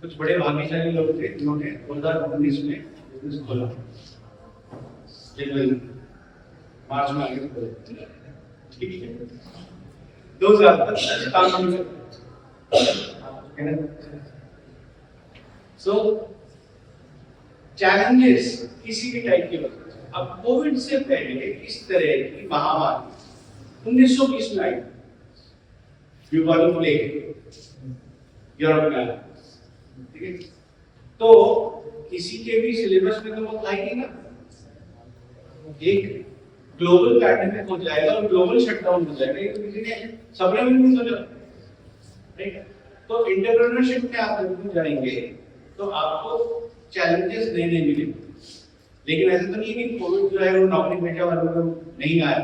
Speaker 1: कुछ बड़े भाग्यशाली लोग थे जिन्होंने 2019 में बिजनेस खोला, जनवरी मार्च में आगे खोला। ठीक है, 2025 काम नहीं करते। सो चैलेंजेस किसी भी टाइप के वजह से, अब कोविड से पहले इस तरह की महामारी 1920 में आई, ब्यूबोनिक प्लेग यूरोप में आया। ठीक है, तो किसी के भी सिलेबस में तो वो था ही ना, एक ग्लोबल पैंडेमिक हो जाएगा और ग्लोबल शटडाउन हो जाएगा, ये तो किसी ने सपने में नहीं सोचा। ठीक है, तो एंटरप्रेन्योरशिप में आप जब जाएंगे तो आपको चैलेंजेस नए नए मिलेंगे, लेकिन ऐसा तो नहीं है कि कोविड जो है वो नौकरी पेशा वालों को नहीं आया।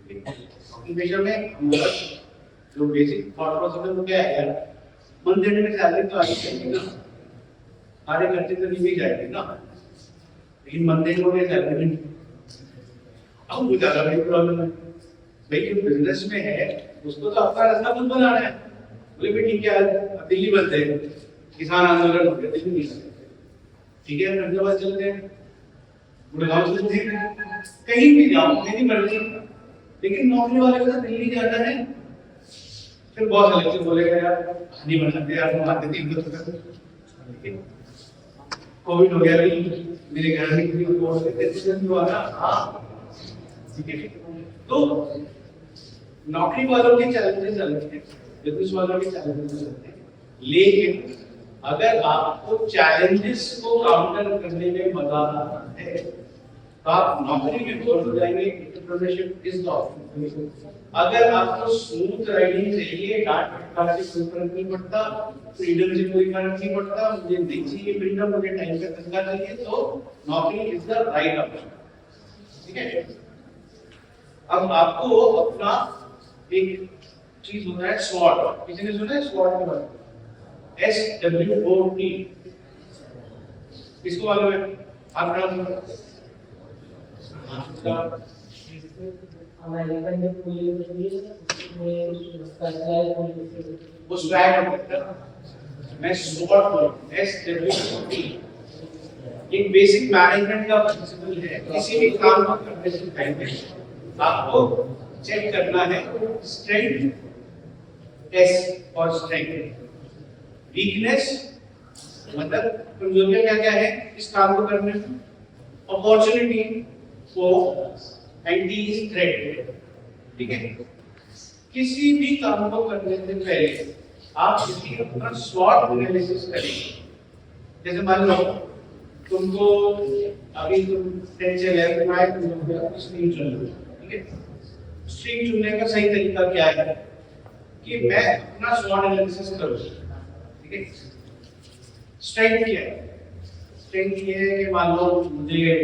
Speaker 1: नौकरी पेशा में हमारा जो बेसिक थॉट प्रोसेस है वो क्या है यार, मंथ एंड में सैलरी तो आनी चाहिए ना, सारे खर्चे तो नहीं जाएंगे ना, लेकिन मंथ एंड हो गया सैलरी नहीं। अब वो ज्यादा बड़ी प्रॉब्लम है भाई, जो बिजनेस में है उसको तो आपका रास्ता खुद बनाना है। बोले भाई ठीक है, अब दिल्ली बंद है, किसान आंदोलन हो गया, दिल्ली नहीं सकते, ठीक है हैदराबाद चलते हैं, गुड़गांव चलते हैं, कहीं भी जाओ मेरी मर्जी, लेकिन नौकरी वाले को तो दिल्ली जाना है। फिर बहुत अलग से बोलेगा यार नहीं बनाते यार, तुम आते दिन तो कोविड हो गया भी, मेरे घर में किसी को बोल देते थे हुआ ना। हाँ ठीक है, तो नौकरी वालों के चैलेंजेस अलग हैं, बिजनेस वालों के चैलेंजेस अलग हैं, लेकिन अगर आपको चैलेंजेस को काउंटर करने में मजा आता है तो आप नौकरी में बोल हो जाएंगे। Entrepreneurship is the option. अगर आपको स्मूथ राइडिंग चाहिए, डांट फटकार से कोई फर्क नहीं पड़ता, फ्रीडम से कोई फर्क नहीं पड़ता, मुझे नहीं चाहिए फ्रीडम, मुझे टाइम का तंगा चाहिए, तो नौकरी इज द राइट ऑप्शन। ठीक है, अब आपको अपना एक चीज होता है स्वॉट, किसी ने सुना है स्वॉट के बारे में? SWOT, किसको मालूम है? आप नाम
Speaker 3: अमेरिकन में पुलिस में स्पेशलाइज्ड पुलिस
Speaker 1: वो स्वैग होता है। मैं स्वॉट बोलूं, SWOT एक बेसिक मैनेजमेंट का प्रिंसिपल है। किसी भी काम को करने से पहले आपको चेक करना है स्ट्रेंथ, S और स्ट्रेंथ, वीकनेस मतलब कमजोरियां क्या क्या है इस काम को करने में, अपॉर्चुनिटी को एंटी थ्रेट। ठीक है, किसी भी काम को करने से पहले आप किसी अपना स्वॉट एनालिसिस करेंगे। जैसे मान लो तुमको अभी तुम 10 से 11 में आए, तुम स्ट्रीम चुन लो। ठीक है, स्ट्रीम चुनने का सही तरीका क्या है कि मैं अपना स्वॉट एनालिसिस करूं। ठीक है, स्ट्रेंथ क्या है? स्ट्रेंथ ये है कि मान लो मुझे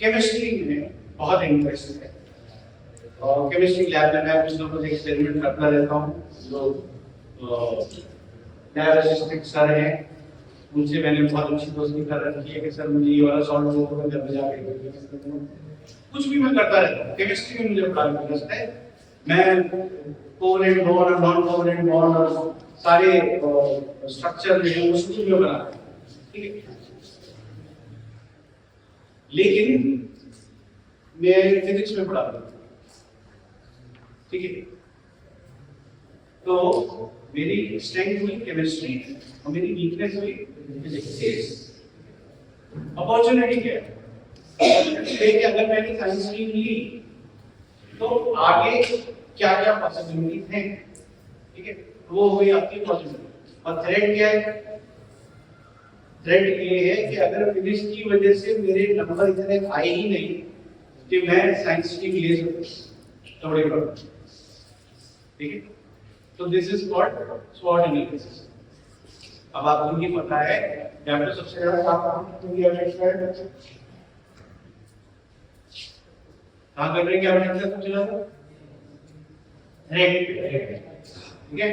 Speaker 1: केमिस्ट्री में बहुत इंटरेस्ट है और केमिस्ट्री लैब में मैं कुछ ना कुछ एक्सपेरिमेंट करता रहता हूँ। जो लैब असिस्टेंट सर हैं उनसे मैंने बहुत अच्छी दोस्ती कर रखी है कि सर मुझे ये वाला सॉल्व हो तो मैं घर पे जाके कुछ भी मैं करता रहता हूँ। केमिस्ट्री में मुझे बड़ा इंटरेस्ट है। मैं कोवलेंट बॉन्ड और नॉन कोवलेंट बॉन्ड और सारे स्ट्रक्चर जो है वो शुरू में बनाता हूँ, ठीक है। लेकिन मैं फिजिक्स में पढ़ा था, ठीक है। तो मेरी स्ट्रेंथ हुई केमिस्ट्री और मेरी वीकनेस हुई फिजिक्स। अपॉर्चुनिटी क्या है कि अगर मैंने साइंस स्ट्रीम ली तो आगे क्या क्या पॉसिबिलिटीज हैं, ठीक है, वो हुई आपकी पॉसिबिलिटी। और थ्रेड क्या है? थ्रेड ये है कि अगर फिजिक्स की वजह से मेरे नंबर इतने आए ही नहीं कि मैं साइंस स्ट्रीम ले सकूं तो बड़े प्रॉब्लम, ठीक है। तो दिस इज कॉल्ड स्वॉट एनालिसिस। अब आपको ये पता है यहाँ पे सबसे ज्यादा काम कर रहे हैं क्या सबसे ज्यादा थ्रेड, ठीक है।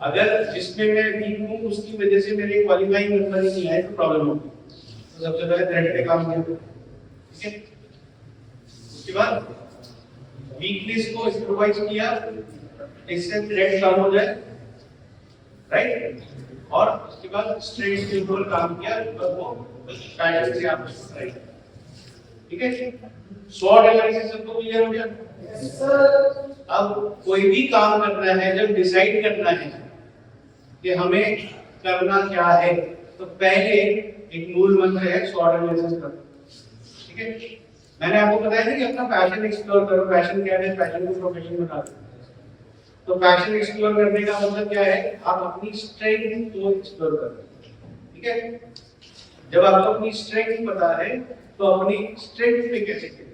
Speaker 1: अगर जिसमें मैं वीक हूं उसकी वजह से मेरे क्वालिफाइंग नंबर ही नहीं आए तो प्रॉब्लम होगी। तो सबसे पहले थ्रेड पे काम किया, ठीक है। उसके बाद वीकनेस को इम्प्रोवाइज किया, इससे थ्रेड कम हो जाए, राइट। और उसके बाद स्ट्रेंथ के ऊपर काम किया तो वो पैटर्न से आप राइट, ठीक है। स्वॉट एनालिसिस सबको क्लियर हो गया? अब कोई भी काम करना है, जब डिसाइड करना है कि हमें करना क्या है, तो पहले एक मूल मंत्र है स्वॉट एनालिसिस करना, ठीक है। मैंने आपको बताया था कि अपना पैशन एक्सप्लोर करो। पैशन क्या है? पैशन को प्रोफेशन बना दो। तो पैशन एक्सप्लोर करने का मतलब क्या है? आप अपनी स्ट्रेंथ को एक्सप्लोर करो, ठीक है। जब आपको अपनी स्ट्रेंथ पता है तो अपनी स्ट्रेंथ पे कैसे खेलोगे।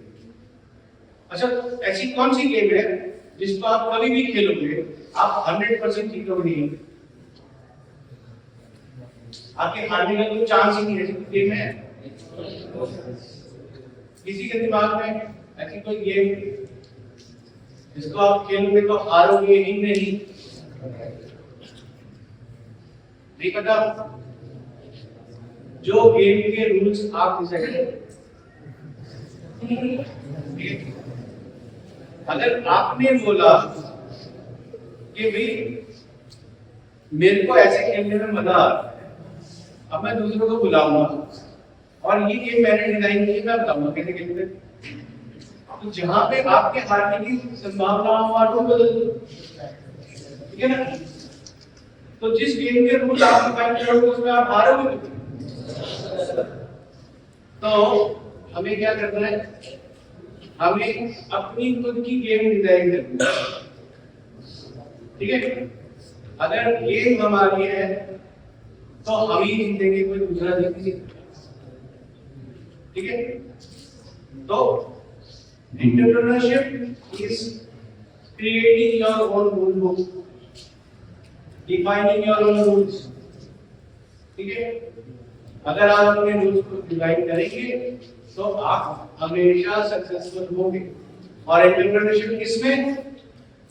Speaker 1: अच्छा, ऐसी कौन सी गेम है जिसको आप कभी भी खेलोगे आप 100% जीतोगे नहीं, आपके हारने का कोई चांस ही नहीं है। गेम है किसी के दिमाग में ऐसी कोई गेम जिसको आप खेलोगे तो हारोगे ही नहीं पता। जो गेम के रूल्स आप डिसाइड करें, अगर आपने बोला कि भाई मेरे को ऐसे खेलने में मजा आता है, अब मैं दूसरों को बुलाऊंगा और ये गेम मैंने डिजाइन की, मैं बताऊंगा कैसे खेलते हैं। तो जहां पे आपके हारने की संभावना हो बदल दो, ठीक है ना। तो जिस गेम के रूल आप डिफाइन करोगे उसमें आप हारोगे। तो हमें क्या करना है? हमें अपनी खुद की गेम डिजाइन करनी है, ठीक है। अगर गेम हमारी है तो हम ही जीतेंगे, कोई दूसरा जीत नहीं, ठीक है। तो entrepreneurship is creating your own rule book, defining your own rules, ठीक है। अगर आप अपने रूल्स को डिफाइन करेंगे तो आप हमेशा सक्सेसफुल होंगे। और एंटरप्रेन्योरशिप किसमें?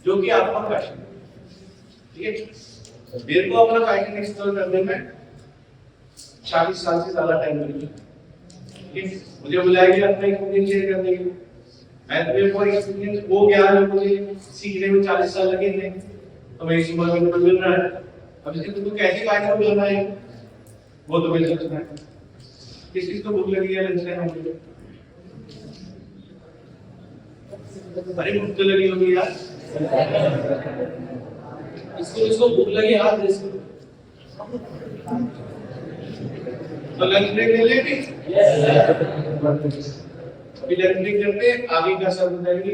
Speaker 1: जो कि आपका पैशन है, ठीक है। मेरे को अपना पैशन एक्सप्लोर करने में 40 साल से ज्यादा टाइम लग गया, ठीक है। मुझे बुलाया गया अपना एक्सपीरियंस शेयर करने के लिए। मैं मेरे को एक्सपीरियंस वो ज्ञान है मुझे सीखने में 40 साल लगे थे, तो मैं इस उम्र में मिल रहा है। अब इसके तुमको कैसे फायदा मिल रहा है वो तो मुझे सोचना है। किस किस को भूख लगी है लंच टाइम में? अरे भूख तो लगी होगी यार, इसको भूख लगी हाथ इसको। तो लंच ब्रेक ले लेंगे, अभी लंच ब्रेक करते हैं, आगे का सब बताएंगे।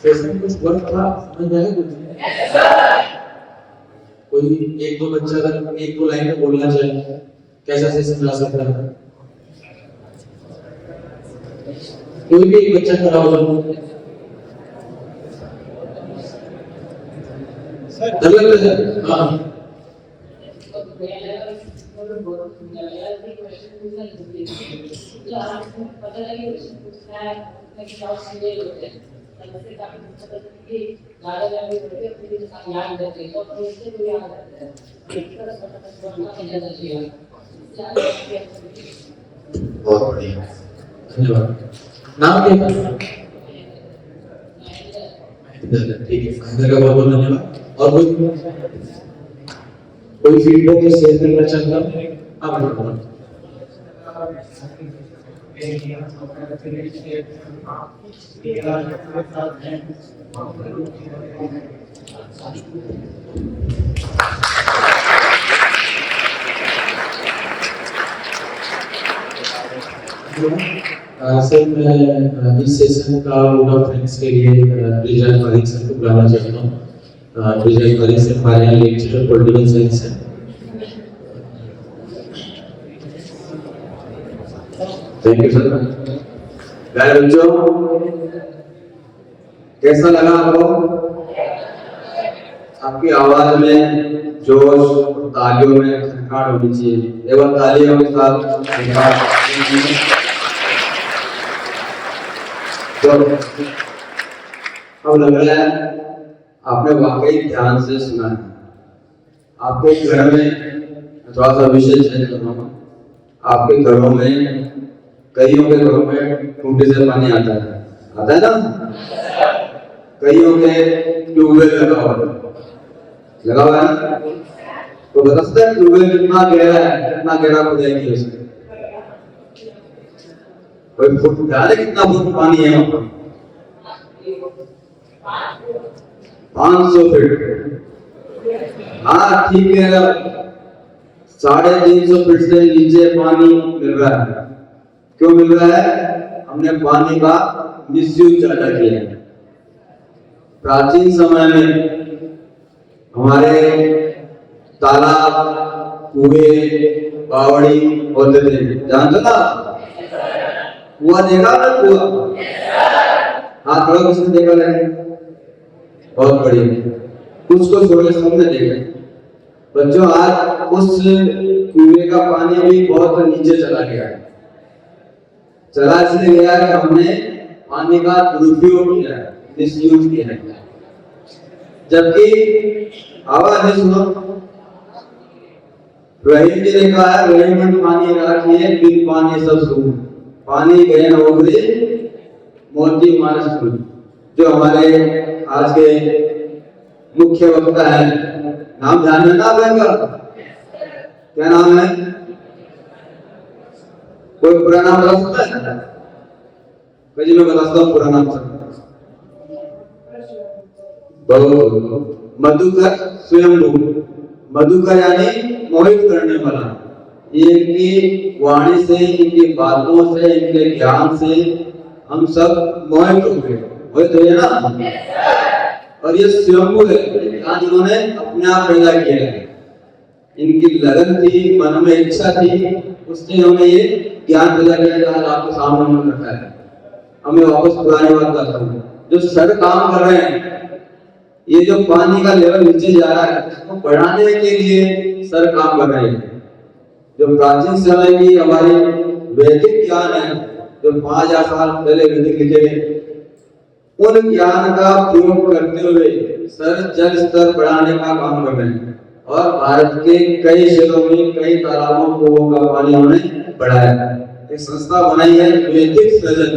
Speaker 3: सेशन कुछ वर्क था, समझ आया कुछ? कोई एक दो बच्चा अगर एक दो लाइन में बोलना चाहे, कैसा सेशन ला सकता है? कोई भी एक बच्चा खड़ा हो जाए। सर हाँ
Speaker 2: जब क्वेश्चन पूछना जरूरी है जो आपको पता लगे क्वेश्चन पूछना है लेकिन डाउट क्लियर होते हैं सबसे काफी पता कि ज्यादा लंबी होती है फिर इंसान याद रहते हैं तो फिर से भी याद रहता है एक तरह से पता ज्यादा चाहिए
Speaker 4: बहुत बढ़िया, धन्यवाद। नाम क्या है? ठीक है, महेंद्र का बहुत बहुत धन्यवाद। और कोई फीडबैक या शेयर करना चाहता हूँ आप बताओ। सर मैं इस सेशन का वोट ऑफ थैंक्स के लिए रिजल्ट फरीद सर को बुलाना चाहता हूँ। रिजल्ट फरीद सर हमारे यहाँ लेक्चरर पॉलिटिकल साइंस है। Thank you sir. प्यारे बच्चों, कैसा लगा आपको? आपकी आवाज में जोश, तालियों में खनखाट होनी चाहिए। एक बार तालियों के साथ तो अब लग रहा है आपने वाकई ध्यान से सुना है। आपके घर में थोड़ा सा विषय चेंज करना, आपके घरों में, कईयों के घरों में टूटी से पानी आता है ना? कईयों के ट्यूबवेल लगा हुआ है। तो बता सकते हैं ट्यूबवेल कितना गहरा है, कितना गहरा खुदाई की उसने? कोई फुट डाले कितना फुट पानी है वहां पर? 500 फीट। हाँ ठीक है, 350 फीट से नीचे पानी मिल रहा है। क्यों मिल रहा है? हमने पानी का मिसयूज ज्यादा किया है। प्राचीन समय में हमारे तालाब, कुएं, बावड़ी होते थे, जानते ना? कुआं देखा ना? कुआं हाँ, थोड़ा कुछ देखा नहीं, बहुत बढ़िया। कुछ को छोड़ के सबने देखा। बच्चों, आज उस कुएं का पानी भी बहुत नीचे चला गया है। चला इसलिए गया कि हमने पानी का दुरुपयोग किया है, मिसयूज किया है। जबकि आवाज सुनो, रहीम जी ने कहा है, रहीम पानी राखिए बिन पानी सब सूख, पानी गए नौकरी मोती मानस फूल। जो हमारे आज के मुख्य वक्ता है, नाम ध्यान में ना रहेगा, क्या नाम है? कोई पूरा नाम बता सकता है? मैं बताता हूँ पूरा नाम। मधुकर स्वयंभू। मधुकर यानी मोहित करने वाला। ये इनकी वाणी से, इनकी बातों से, इनके ज्ञान से हम सब मोहित हो गए। मोहित हुए ना? और ये स्वयंभू है, ज्ञान इन्होंने अपने आप पैदा किया है। इनकी लगन थी, मन में इच्छा थी, उसने हमें ये ज्ञान पैदा किया। आज आपके सामने मन रखा है। हमें वापस पुरानी बात करता हूँ, जो सर काम कर रहे हैं, ये जो पानी का लेवल नीचे जा रहा है, उसको बढ़ाने के लिए सर काम कर रहे हैं। जो प्राचीन समय की हमारी वैदिक ज्ञान है, जो 5000 साल पहले वैदिक लिखे गए, उन ज्ञान का प्रयोग करते हुए सर जल स्तर बढ़ाने का काम कर रहे हैं। और भारत के कई शहरों में कई तालाबों को का पानी उन्होंने बढ़ाया। एक संस्था बनाई है वैदिक सृजन,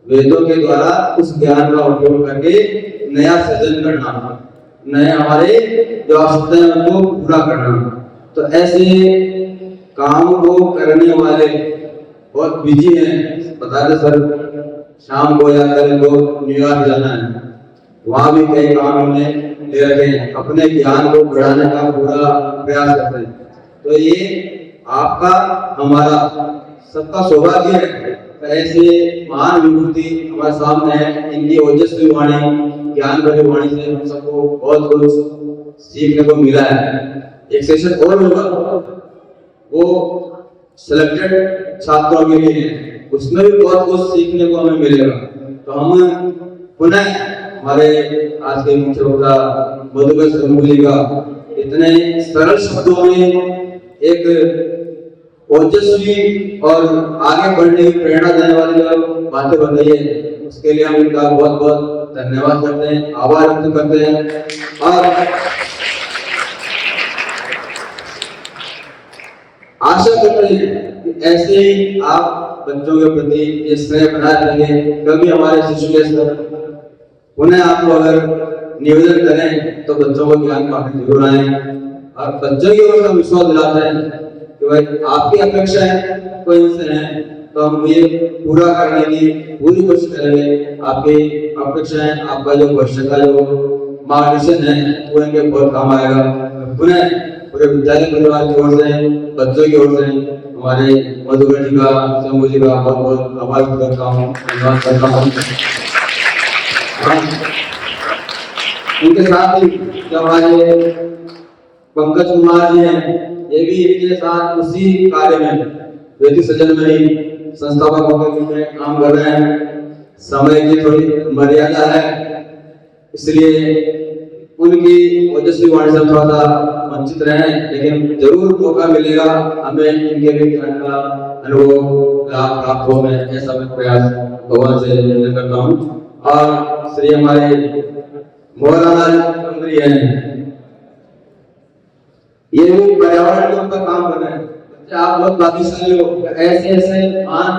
Speaker 4: वेदों के द्वारा उस ज्ञान का उपयोग करके नया सृजन करना, नए हमारे जो आवश्यकताएं उनको पूरा करना। तो ऐसे काम को करने वाले बहुत बिजी हैं। बता दे सर, शाम को या कल को न्यूयॉर्क जाना है, वहां भी कई काम उन्हें ले रखे हैं, अपने ज्ञान को बढ़ाने का पूरा प्रयास करते हैं। तो ये आपका हमारा सबका सौभाग्य है। ऐसे महान विभूति हमारे सामने है, इनकी ओजस्वी वाणी, ज्ञान भरी वाणी से हम सबको बहुत कुछ सीखने को मिला है। एक सेशन और होगा, वो सिलेक्टेड छात्रों के लिए, उसमें भी बहुत कुछ सीखने को हमें मिलेगा। तो हम पुनः हमारे आज के मुख्य वक्ता मधुकर स्वयंभू जी का इतने सरल शब्दों में एक ओजस्वी और आगे बढ़ने की प्रेरणा देने वाली जो बातें बताई है उसके लिए हम इनका बहुत बहुत धन्यवाद करते हैं, आभार व्यक्त करते हैं। और आशा करते हैं कि ऐसे ही आप बच्चों के प्रति ये स्नेह बनाए रखेंगे। कभी हमारे शिशु के स्तर उन्हें आपको अगर निवेदन करें तो बच्चों को ज्ञान बांटने जरूर आए और बच्चों की ओर से विश्वास दिलाते हैं कि भाई आपकी अपेक्षा है कोई इनसे है तो हम ये पूरा करने की पूरी कोशिश करेंगे। आपकी अपेक्षाएं, आपका जो भविष्य का जो मार्गदर्शन है वो इनके बहुत काम आएगा। उन्हें पूरे विद्यालय परिवार की ओर से, बच्चों की ओर से हमारे मधुकर जी का, शंभू जी का बहुत बहुत आभार करता हूँ, धन्यवाद करता हूँ। उनके साथ ही जो हमारे पंकज कुमार जी हैं, ये भी इनके साथ उसी कार्य में वैदिक सृजन में ही संस्थापक होकर में काम कर रहे हैं। समय की थोड़ी मर्यादा है इसलिए उनकी ओजस्वी वाणी से थोड़ा सा वंचित रहे, लेकिन जरूर मौका मिलेगा हमें इनके भी ज्ञान का अनुभव लाभ प्राप्त हो। मैं ऐसा मैं प्रयास भगवान से निवेदन करता हूँ। और श्री हमारे मौलाना चौधरी हैं, ये भी पर्यावरण के ऊपर काम कर रहे हैं। आप बहुत भाग्यशाली हो, ऐसे ऐसे महान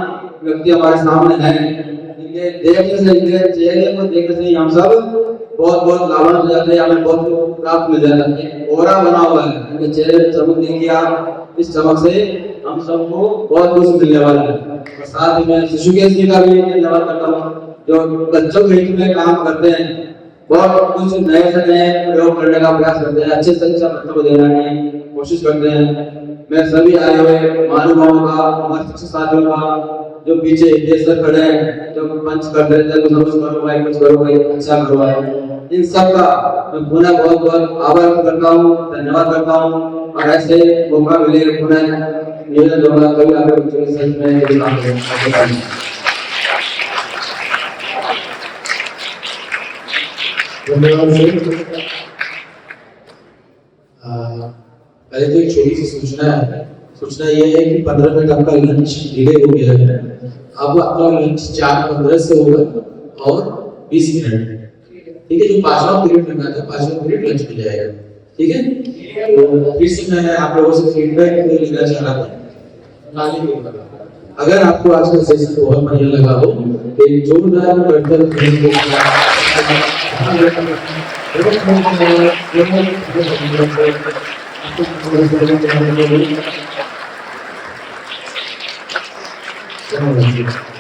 Speaker 4: व्यक्ति हमारे सामने हैं। इनके देखने से, इनके चेहरे को देखने से हम सब बहुत बहुत लाभान्वित हो जाते हैं, हमें बहुत प्राप्त मिल जाता है। एक ऑरा बना हुआ है इनके चेहरे पे, चमक देखिए आप, इस चमक से हम सबको बहुत कुछ मिलने वाला है। और साथ ही मैं शिशुकेश जी का भी धन्यवाद करता हूँ जो बच्चों के हित में काम करते हैं, बहुत कुछ नए से नए प्रयोग करने का प्रयास करते हैं, अच्छे से अच्छा बच्चों को देने की कोशिश करते हैं। मैं सभी आए हुए महानुभावों का, हमारे शिक्षक साथियों का, जो पीछे देश से खड़े हैं, जो मंच कर रहे थे, कुछ करो भाई, कुछ करो भाई, अच्छा करो भाई, इन सब का मैं पुनः बहुत बहुत आभार करता हूँ, धन्यवाद करता हूँ। और ऐसे मौका मिले पुनः निवेदन होगा कभी आगे बच्चों के साथ में काम करें।
Speaker 5: पहले तो एक छोटी सी सूचना है। सूचना ये है कि 15 मिनट आपका लंच डिले हो गया है। अब आपका लंच 4:15 से होगा और 20 मिनट, ठीक है। जो 5वां पीरियड लगा था, 5वां पीरियड लंच मिल जाएगा, ठीक है। तो फिर से मैं आप लोगों से फीडबैक लेना चाह रहा था। अगर आपको आज का सेशन बहुत बढ़िया लगा हो तो एक जोरदार करतल Thank you.